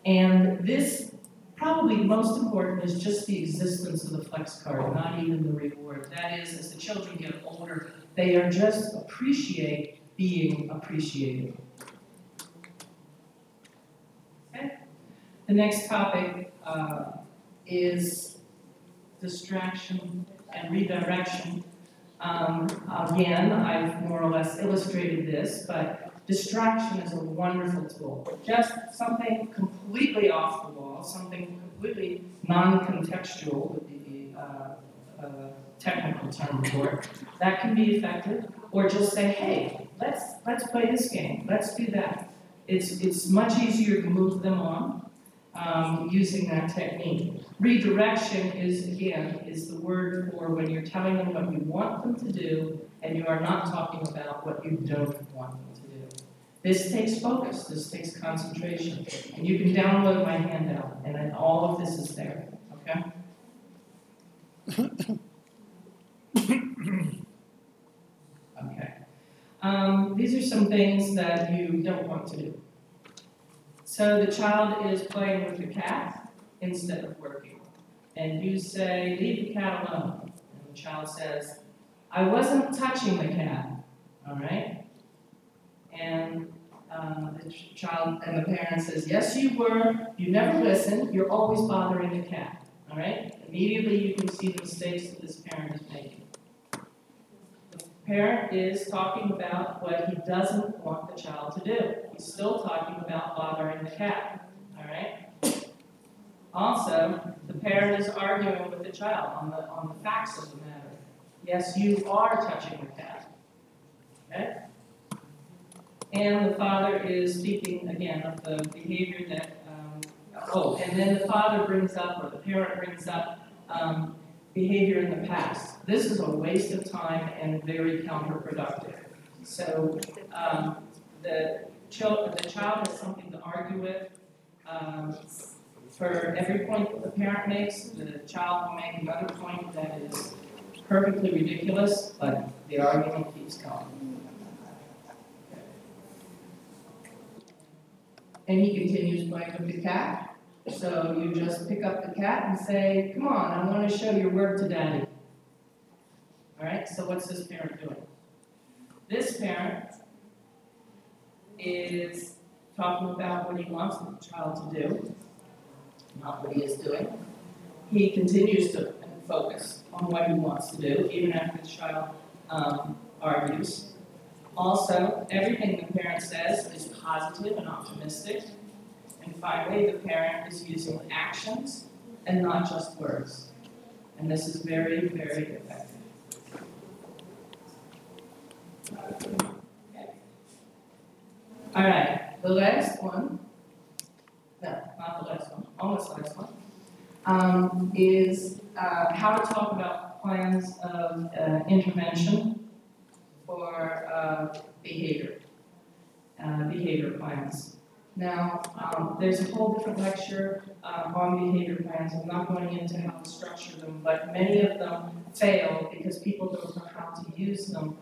And this, probably most important, is just the existence of the flex card, not even the reward. That is, as the children get older, they are just appreciate being appreciated. Okay? The next topic is distraction and redirection. Again, I've more or less illustrated this, but distraction is a wonderful tool. Just something completely off the wall, something completely non-contextual would be the technical term for it. That can be effective. Or just say, hey, let's play this game. Let's do that. It's much easier to move them on using that technique. Redirection is the word for when you're telling them what you want them to do and you are not talking about what you don't want them to do. This takes focus, this takes concentration. And you can download my handout, and then all of this is there, okay? Okay. These are some things that you don't want to do. So the child is playing with the cat instead of working. And you say, leave the cat alone. And the child says, I wasn't touching the cat, all right? And the child and the parent says, yes, you were. You never listen. You're always bothering the cat, all right? Immediately you can see the mistakes that this parent is making. The parent is talking about what he doesn't want the child to do. He's still talking about bothering the cat, all right? Also, the parent is arguing with the child on the facts of the matter. Yes, you are touching the cat, okay? And the father is speaking, again, of the behavior that, and then the father brings up, or the parent brings up, behavior in the past. This is a waste of time and very counterproductive. So the child has something to argue with. For every point that the parent makes, the child will make another point that is perfectly ridiculous, but the argument keeps going. And he continues playing with the cat. So you just pick up the cat and say, come on, I want to show your work to daddy. All right, so what's this parent doing? This parent is talking about what he wants the child to do, not what he is doing. He continues to focus on what he wants to do, even after the child argues. Also, everything the parent says is positive and optimistic. And finally, the parent is using actions and not just words. And this is very, very effective. Okay. All right, the last one, no, not the last one, almost the last one, is how to talk about plans of intervention for behavior plans. Now, there's a whole different lecture on behavior plans. I'm not going into how to structure them, but many of them fail because people don't know how to use them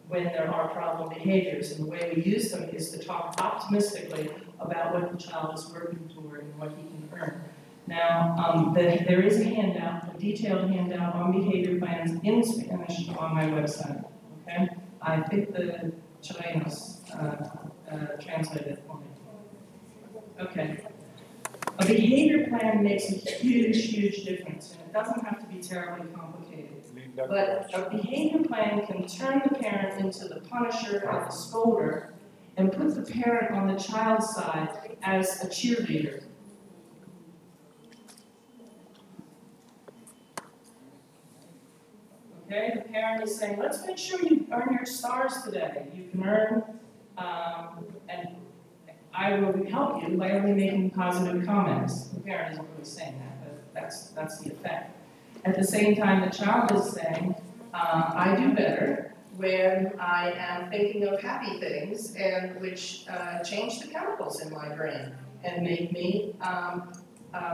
when there are problem behaviors. And the way we use them is to talk optimistically about what the child is working toward and what he can earn. Now, there is a handout, a detailed handout on behavior plans in Spanish on my website. Okay? I think the Chilenos translated it for me. Okay. A behavior plan makes a huge, huge difference, and it doesn't have to be terribly complicated. But a behavior plan can turn the parent into the punisher or the scolder and put the parent on the child's side as a cheerleader. Okay, the parent is saying, let's make sure you earn your stars today. You can earn, and I will help you by only making positive comments. The parent isn't really saying that, but that's the effect. At the same time, the child is saying, I do better when I am thinking of happy things and which change the chemicals in my brain and make me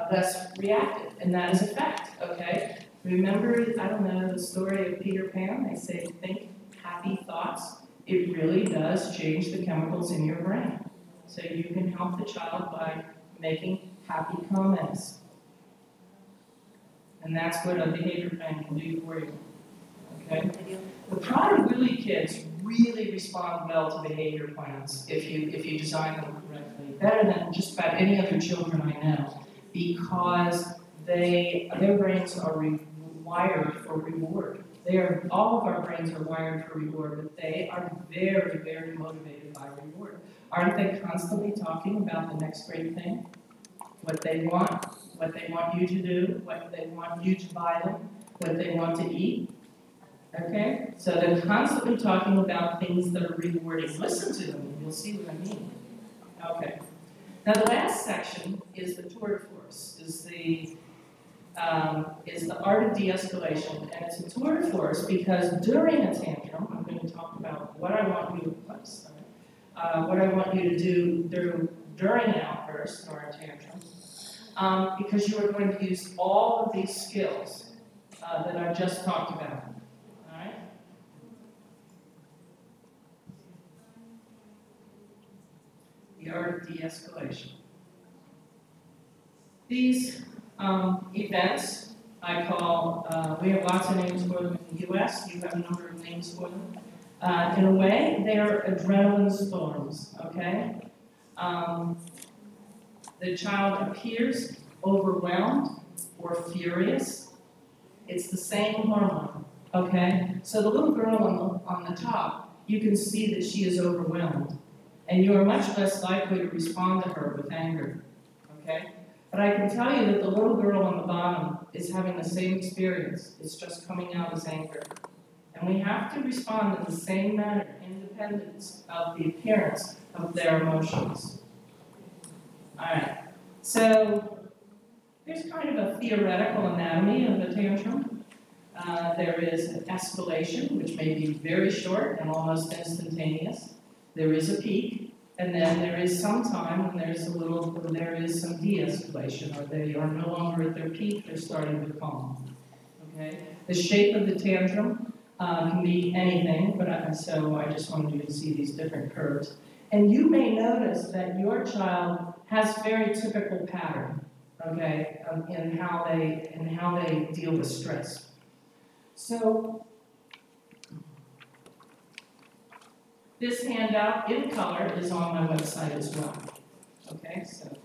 less reactive. And that is a fact, okay? Remember, I don't know, the story of Peter Pan? They say, think happy thoughts. It really does change the chemicals in your brain. So you can help the child by making happy comments. And that's what a behavior plan can do for you. Okay? The Prader Willi kids really respond well to behavior plans if you design them correctly. Better than just about any other children I know, because their brains are wired for reward. All of our brains are wired for reward, but they are very, very motivated by reward. Aren't they constantly talking about the next great thing? What they want you to do, what they want you to buy them, what they want to eat. Okay? So they're constantly talking about things that are rewarding. Listen to them, and you'll see what I mean. Okay. Now the last section is the tour de force, is the art of de-escalation, and it's a tour de force because during a tantrum, I'm going to talk about what I want you to do during an outburst or a tantrum, because you are going to use all of these skills that I've just talked about. All right? The art of de-escalation. These events, I call, we have lots of names for them in the U.S., you have a number of names for them. In a way, they are adrenaline storms, okay? The child appears overwhelmed or furious. It's the same hormone, okay? So the little girl on the top, you can see that she is overwhelmed, and you are much less likely to respond to her with anger, okay? But I can tell you that the little girl on the bottom is having the same experience. It's just coming out as anger. And we have to respond in the same manner, independent of the appearance of their emotions. All right. So there's kind of a theoretical anatomy of a tantrum. There is an escalation, which may be very short and almost instantaneous. There is a peak, And then there is some time when there is some de-escalation, or they are no longer at their peak, they're starting to calm. Okay? The shape of the tantrum can be anything, so I just wanted you to see these different curves. And you may notice that your child has very typical pattern, okay, in how they deal with stress. So this handout in color is on my website as well. Okay, so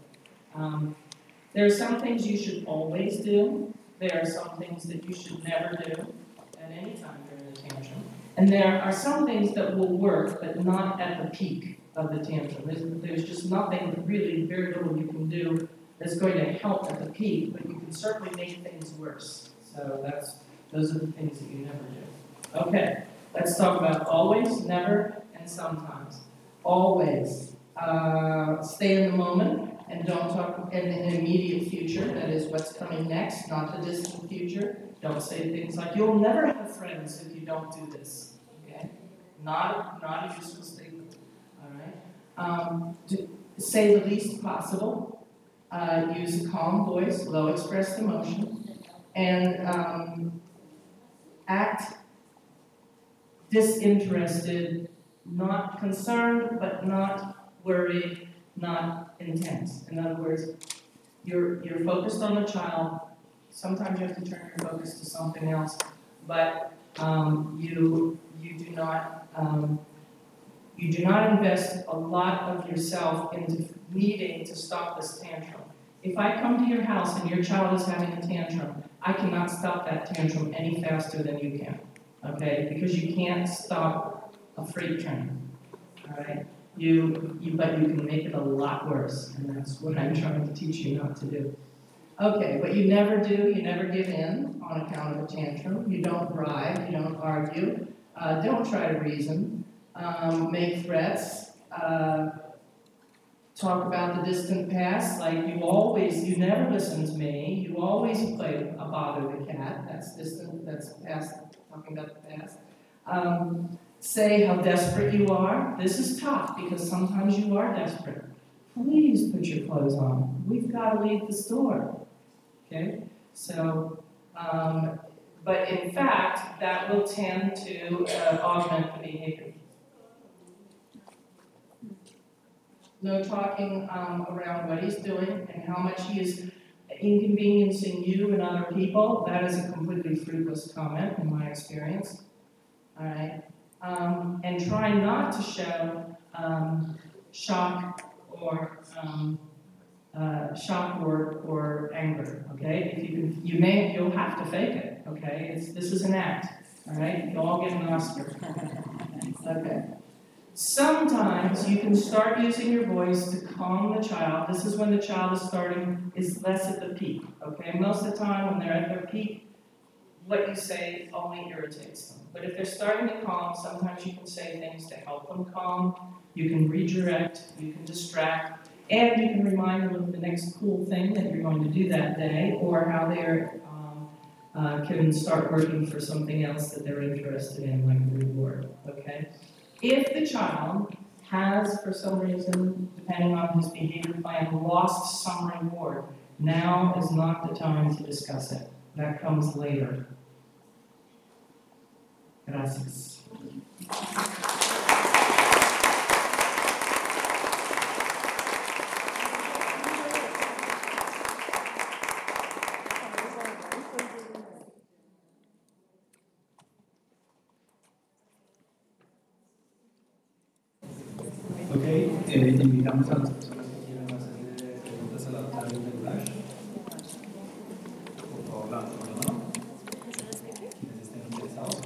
there are some things you should always do. There are some things that you should never do at any time during the tantrum. And there are some things that will work, but not at the peak of the tantrum. There's just nothing really, very little you can do that's going to help at the peak, but you can certainly make things worse. So those are the things that you never do. Okay, let's talk about always, never, and sometimes. Always. Stay in the moment and don't talk in the immediate future. That is what's coming next, not the distant future. Don't say things like, you'll never have friends if you don't do this. Okay? Not a useful statement. All right? Say the least possible. Use a calm voice, low expressed emotion, and act disinterested, not concerned, but not worried, not intense. In other words, you're focused on the child. Sometimes you have to turn your focus to something else, but you do not invest a lot of yourself into needing to stop this tantrum. If I come to your house and your child is having a tantrum, I cannot stop that tantrum any faster than you can, okay? Because you can't stop a freight train, all right? But you can make it a lot worse, and that's what I'm trying to teach you not to do. Okay, what you never do, you never give in on account of a tantrum. You don't bribe, you don't argue, don't try to reason, make threats, talk about the distant past, like you never listen to me, you always play a bother the cat, that's distant, that's past, talking about the past. Say how desperate you are. This is tough because sometimes you are desperate. Please put your clothes on. We've got to leave the store. Okay? So, but in fact, that will tend to augment the behavior. No talking around what he's doing and how much he is inconveniencing you and other people. That is a completely fruitless comment in my experience. All right? And try not to show shock or anger. Okay, if you'll have to fake it. Okay, this is an act. All right, you'll all get an Oscar. Okay. Sometimes you can start using your voice to calm the child. This is when the child is less at the peak. Okay, most of the time when they're at their peak, what you say only irritates them. But if they're starting to calm, sometimes you can say things to help them calm. You can redirect, you can distract, and you can remind them of the next cool thing that you're going to do that day, or how they can start working for something else that they're interested in, like a reward. Okay? If the child has, for some reason, depending on his behavior plan, lost some reward, now is not the time to discuss it. That comes later. Gracias. Invitamos a las personas que quieran hacer preguntas a la doctora Gourash. Por favor, levanten la mano. Quienes estén interesados.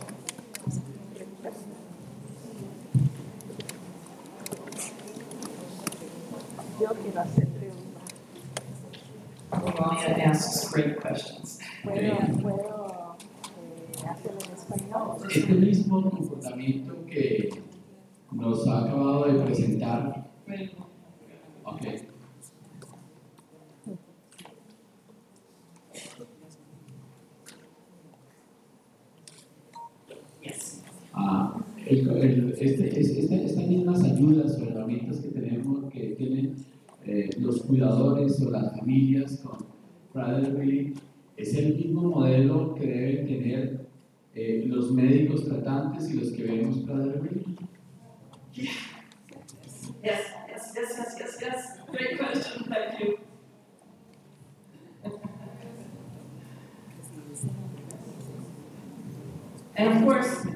Yo quiero hacer preguntas. Melania asks great questions. ¿Puedo hacerlo en español? Este mismo comportamiento que nos ha acabado de presentar. Okay. Yes. Estas mismas ayudas o herramientas que tenemos, que tienen los cuidadores o las familias con Prader Willi, es el mismo modelo que deben tener los médicos tratantes y los que vemos Prader Willi? Yes. Great question, thank you. And of course,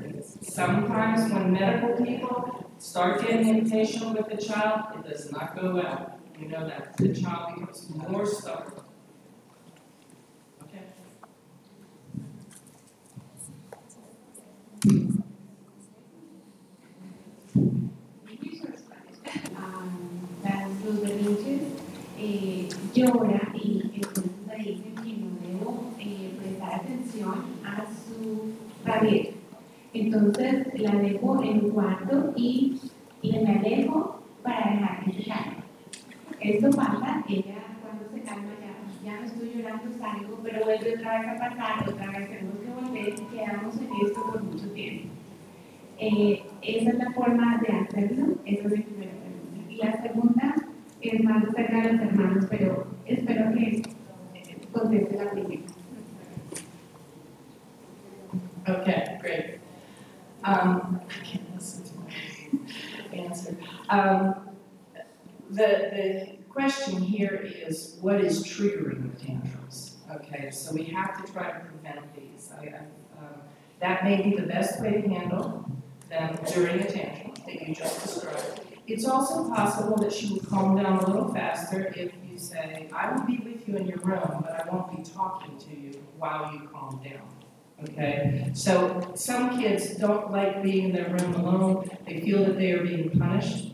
sometimes when medical people start getting impatient with the child, it does not go well. You know that. The child becomes more stubborn. Okay? Los berrinches llora y entonces le dicen que no debo prestar atención a su rabia. Entonces la dejo en un cuarto y me alejo para dejar que se calme. Esto pasa, ella cuando se calma ya no estoy llorando, salgo, pero vuelve otra vez a pasar, otra vez tenemos que volver y quedamos en esto por mucho tiempo. Esa es la forma de hacerlo, esa es mi primera pregunta. Y la segunda es más acerca de los hermanos, pero espero que conteste la primera. Okay, great. I can't listen to my answer. The question here is, what is triggering the tantrums? Okay, so we have to try to prevent these. That may be the best way to handle them during a tantrum that you just described. It's also possible that she will calm down a little faster if you say, I will be with you in your room, but I won't be talking to you while you calm down. Okay? So some kids don't like being in their room alone. They feel that they are being punished.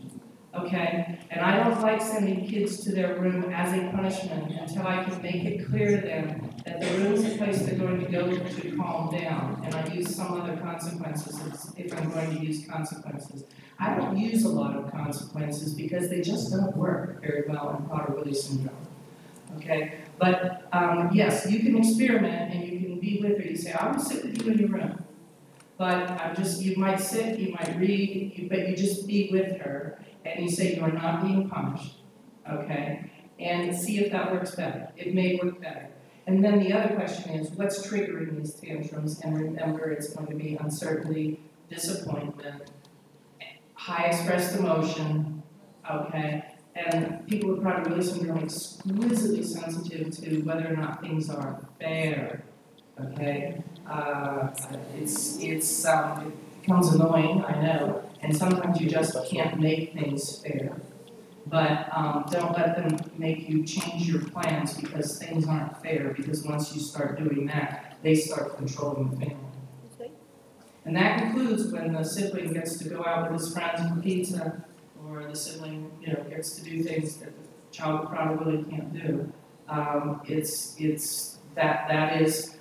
Okay? And I don't like sending kids to their room as a punishment until I can make it clear to them that the room is a place they're going to go to calm down. And I use some other consequences if I'm going to use consequences. I don't use a lot of consequences because they just don't work very well in Prader Willi syndrome. Okay? But yes, you can experiment and you can be with her. You say, I will sit with you in your room. But you might sit, you might read, but you just be with her. And you say you are not being punished, okay? And see if that works better. It may work better. And then the other question is, what's triggering these tantrums? And remember, it's going to be uncertainty, disappointment, high expressed emotion, okay? And people with Prader Willi syndrome are exquisitely sensitive to whether or not things are fair, okay? It becomes annoying, I know, and sometimes you just can't make things fair. But don't let them make you change your plans because things aren't fair, because once you start doing that, they start controlling the family. Okay. And that includes when the sibling gets to go out with his friends for pizza, or the sibling, gets to do things that the child with Prader Willi can't do. That is.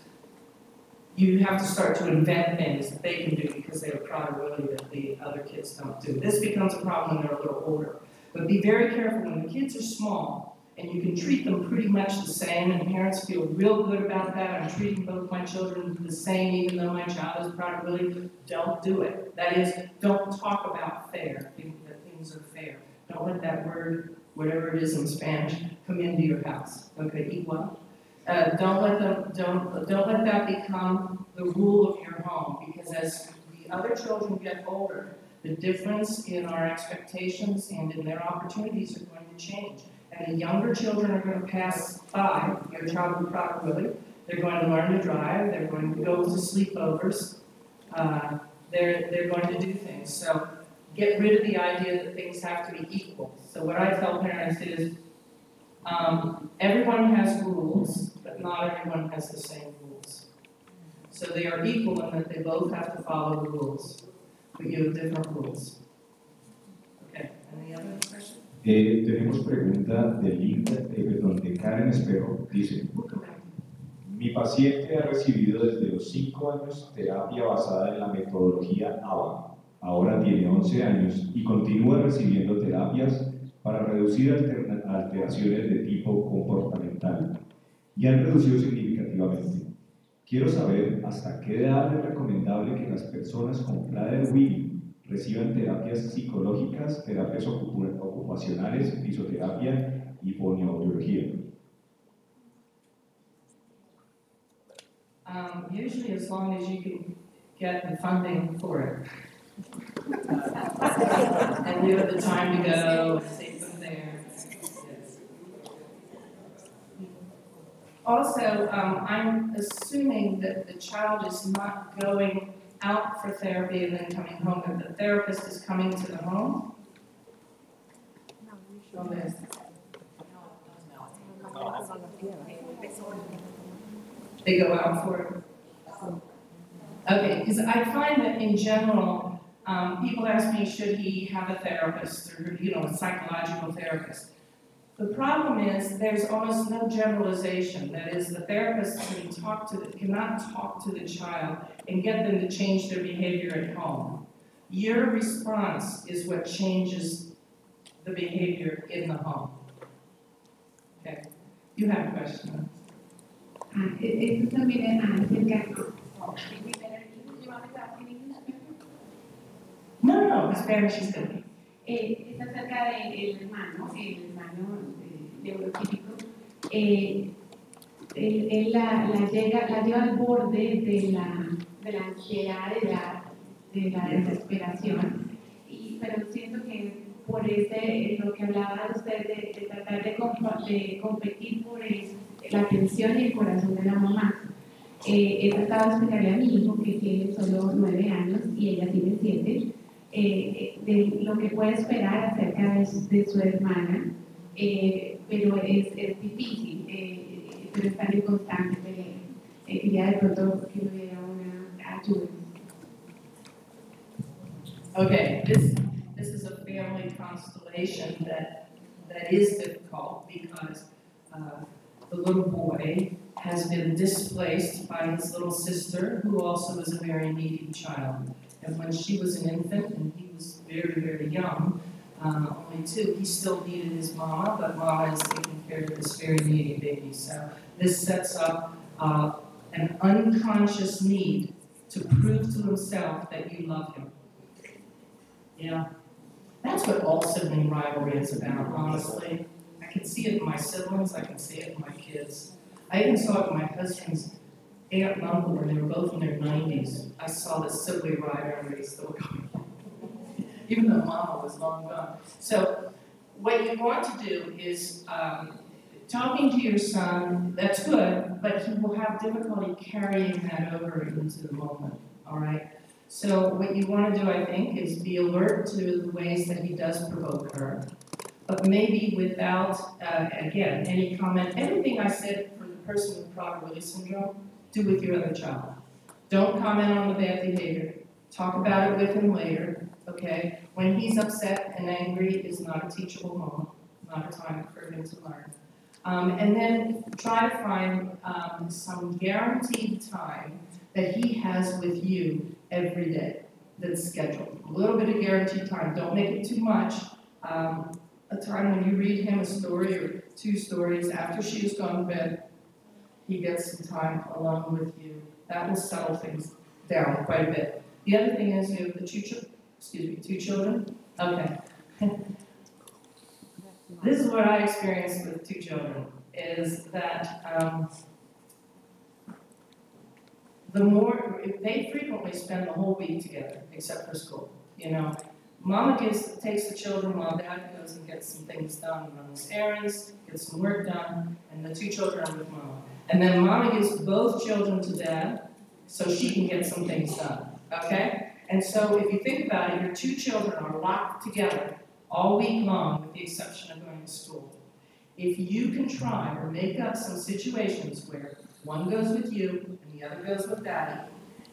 You have to start to invent things that they can do because they have Prader Willi that the other kids don't do. This becomes a problem when they're a little older. But be very careful when the kids are small and you can treat them pretty much the same and parents feel real good about that. I'm treating both my children the same even though my child is Prader Willi. Don't do it. That is, don't talk about fair, think that things are fair. Don't let that word, whatever it is in Spanish, come into your house. Okay, igual. Don't let that become the rule of your home, because as the other children get older, the difference in our expectations and in their opportunities are going to change. And the younger children are going to pass by your child with Prader Willi. They're going to learn to drive. They're going to go to sleepovers. They're going to do things. So get rid of the idea that things have to be equal. So what I tell parents is, everyone has rules, but not everyone has the same rules. So they are equal in that they both have to follow the rules, but you have different rules. Okay, any other questions? Tenemos pregunta de Karen Espejo. Dice, mi paciente ha recibido desde los 5 años terapia basada en la metodología ABA. Ahora tiene 11 años y continúa recibiendo terapias para reducir alteraciones de tipo comportamental y han reducido significativamente. Quiero saber hasta qué edad es recomendable que las personas con Prader Willi Reciben terapias psicológicas, terapias ocupacionales, fisioterapia y fonoaudiología. Usually as long as you can get the funding for it. And you have the time to go and take them there. Yes. Also, I'm assuming that the child is not going out for therapy and then coming home, but the therapist is coming to the home? No, they go out for it? Okay, because I find that in general, people ask me, should he have a therapist or, a psychological therapist? The problem is there's almost no generalization. That is, the therapist cannot talk to the child and get them to change their behavior at home. Your response is what changes the behavior in the home. Okay, you have a question. Esto también es acerca. No, Spanish is good. Es acerca del hermano neurotípico. Él la lleva al borde de la ansiedad, de la desesperación, pero siento que por lo que hablaba usted de tratar de competir por la atención y el corazón de la mamá. He tratado de explicarle a mi hijo, que tiene solo 9 años y ella tiene 7, de lo que puede esperar acerca de su hermana, pero es difícil, pero están en constante pelea. Quería de pronto que me diera una ayuda. Okay, this is a family constellation that is difficult because the little boy has been displaced by his little sister, who also is a very needy child. And when she was an infant, and he was very, very young, only 2, he still needed his mama, but mama is taking care of this very needy baby. So this sets up an unconscious need to prove to himself that you love him. Yeah, that's what all sibling rivalry is about, honestly. I can see it in my siblings, I can see it in my kids. I even saw it in my husband's aunt and uncle when they were both in their 90s. I saw this sibling rivalry still going on, even though mama was long gone. So what you want to do is talking to your son, that's good, but he will have difficulty carrying that over into the moment, all right? So what you want to do, I think, is be alert to the ways that he does provoke her, but maybe without, again, any comment. Everything I said for the person with Prader Willi syndrome, do with your other child. Don't comment on the bad behavior. Talk about it with him later, okay? When he's upset and angry is not a teachable moment, not a time for him to learn. And then try to find some guaranteed time that he has with you every day that's scheduled. A little bit of guaranteed time. Don't make it too much. A time when you read him a story or 2 stories after she has gone to bed, he gets some time alone with you. That will settle things down quite a bit. The other thing is you have the 2 children. Okay. This is what I experienced with 2 children, is that they frequently spend the whole week together, except for school. Mama takes the children while Dad goes and gets some things done, runs errands, gets some work done, and the 2 children are with Mama. And then Mama gives both children to Dad so she can get some things done, okay? And so if you think about it, your 2 children are locked together all week long, with the exception of going to school. If you can try or make up some situations where one goes with you and the other goes with Daddy,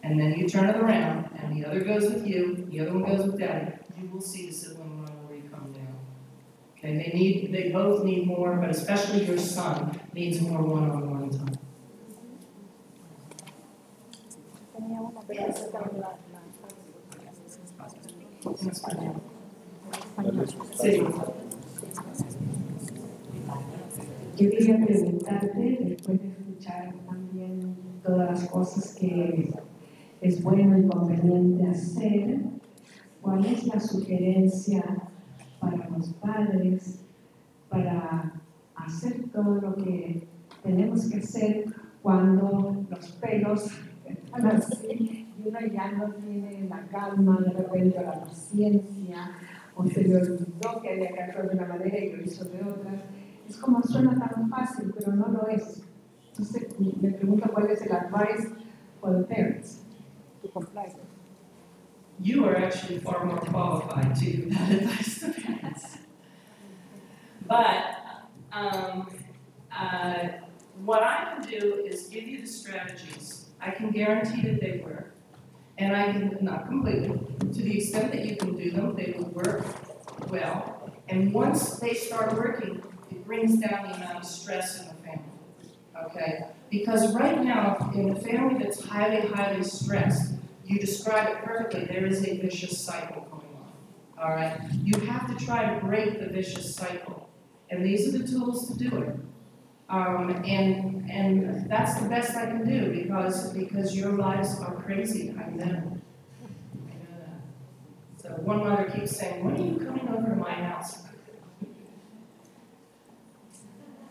and then you turn it around and the other goes with you, the other one goes with Daddy, you will see the sibling rivalry come down. Okay, they both need more, but especially your son needs more one-on-one time. Sí. Yo quería preguntarte, después de escuchar también todas las cosas que es bueno y conveniente hacer, ¿cuál es la sugerencia para los padres para hacer todo lo que tenemos que hacer cuando los pelos están así y uno ya no tiene la calma, de repente la paciencia, o se le olvidó que había que hacerlo de una manera y lo hizo de otra? Es como suena tan fácil, pero no lo es. Entonces me pregunto cuál es el advice for the parents to comply. You are actually far more qualified to give that advice to parents. But what I can do is give you the strategies. I can guarantee that they work. And I can, not completely, to the extent that you can do them, they will work well. And once they start working, it brings down the amount of stress in the family. Okay? Because right now, in a family that's highly, highly stressed, you describe it perfectly, there is a vicious cycle going on. All right? You have to try to break the vicious cycle. And these are the tools to do it. And that's the best I can do because your lives are crazy. I know. I know that. So one mother keeps saying, when are you coming over to my house?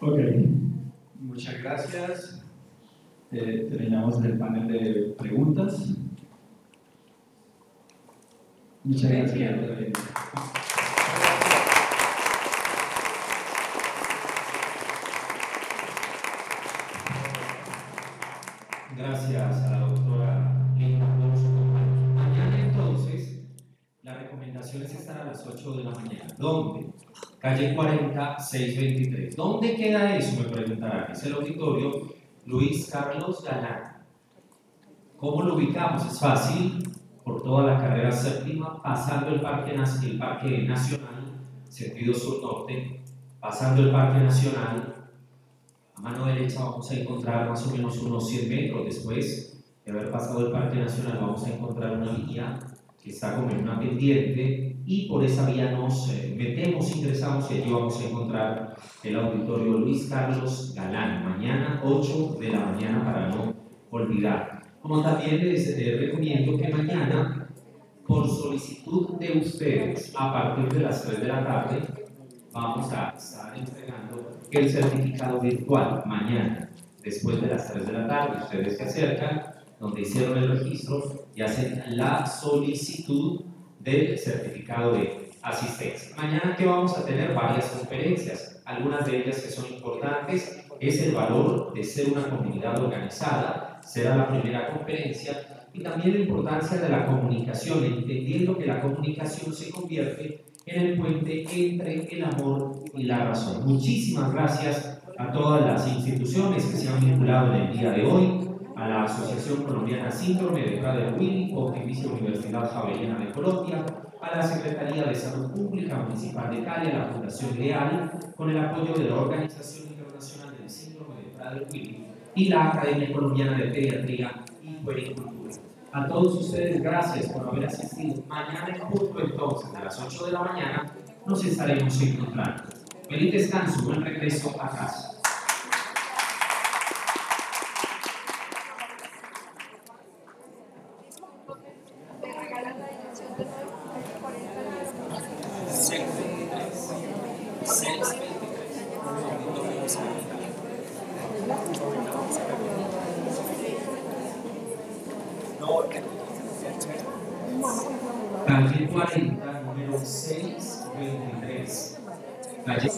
Ok, muchas gracias. Terminamos el panel de preguntas. Muchas gracias. Gracias a la doctora Linda por su compañía. Mañana entonces, las recomendaciones están a las 8 de la mañana. ¿Dónde? Calle 40, 623. ¿Dónde queda eso? Me preguntarán. Es el auditorio Luis Carlos Galán. ¿Cómo lo ubicamos? Es fácil, por toda la carrera séptima, pasando el Parque Nacional, sentido sur-norte, pasando el Parque Nacional. A mano derecha vamos a encontrar más o menos unos 100 metros después de haber pasado el Parque Nacional, vamos a encontrar una vía que está como en una pendiente y por esa vía nos metemos, ingresamos y allí vamos a encontrar el auditorio Luis Carlos Galán, mañana 8 de la mañana para no olvidar. Como también les recomiendo que mañana, por solicitud de ustedes, a partir de las 3 de la tarde, vamos a estar entregando el certificado virtual mañana, después de las 3 de la tarde. Ustedes se acercan, donde hicieron el registro y hacen la solicitud del certificado de asistencia. Mañana que vamos a tener varias conferencias, algunas de ellas que son importantes, es el valor de ser una comunidad organizada, será la primera conferencia, y también la importancia de la comunicación, entendiendo que la comunicación se convierte en el puente entre el amor y la razón. Muchísimas gracias a todas las instituciones que se han vinculado en el día de hoy, a la Asociación Colombiana Síndrome de Prader Willi, Pontificia Universidad Javeriana de Colombia, a la Secretaría de Salud Pública Municipal de Cali, a la Fundación Leal, con el apoyo de la Organización Internacional del Síndrome de Prader Willi y la Academia Colombiana de Pediatría y Puericultura. A todos ustedes, gracias por haber asistido. Mañana en punto, entonces, a las 8 de la mañana, nos estaremos encontrando. Feliz descanso, buen regreso a casa. Calle 40, número 623. Calle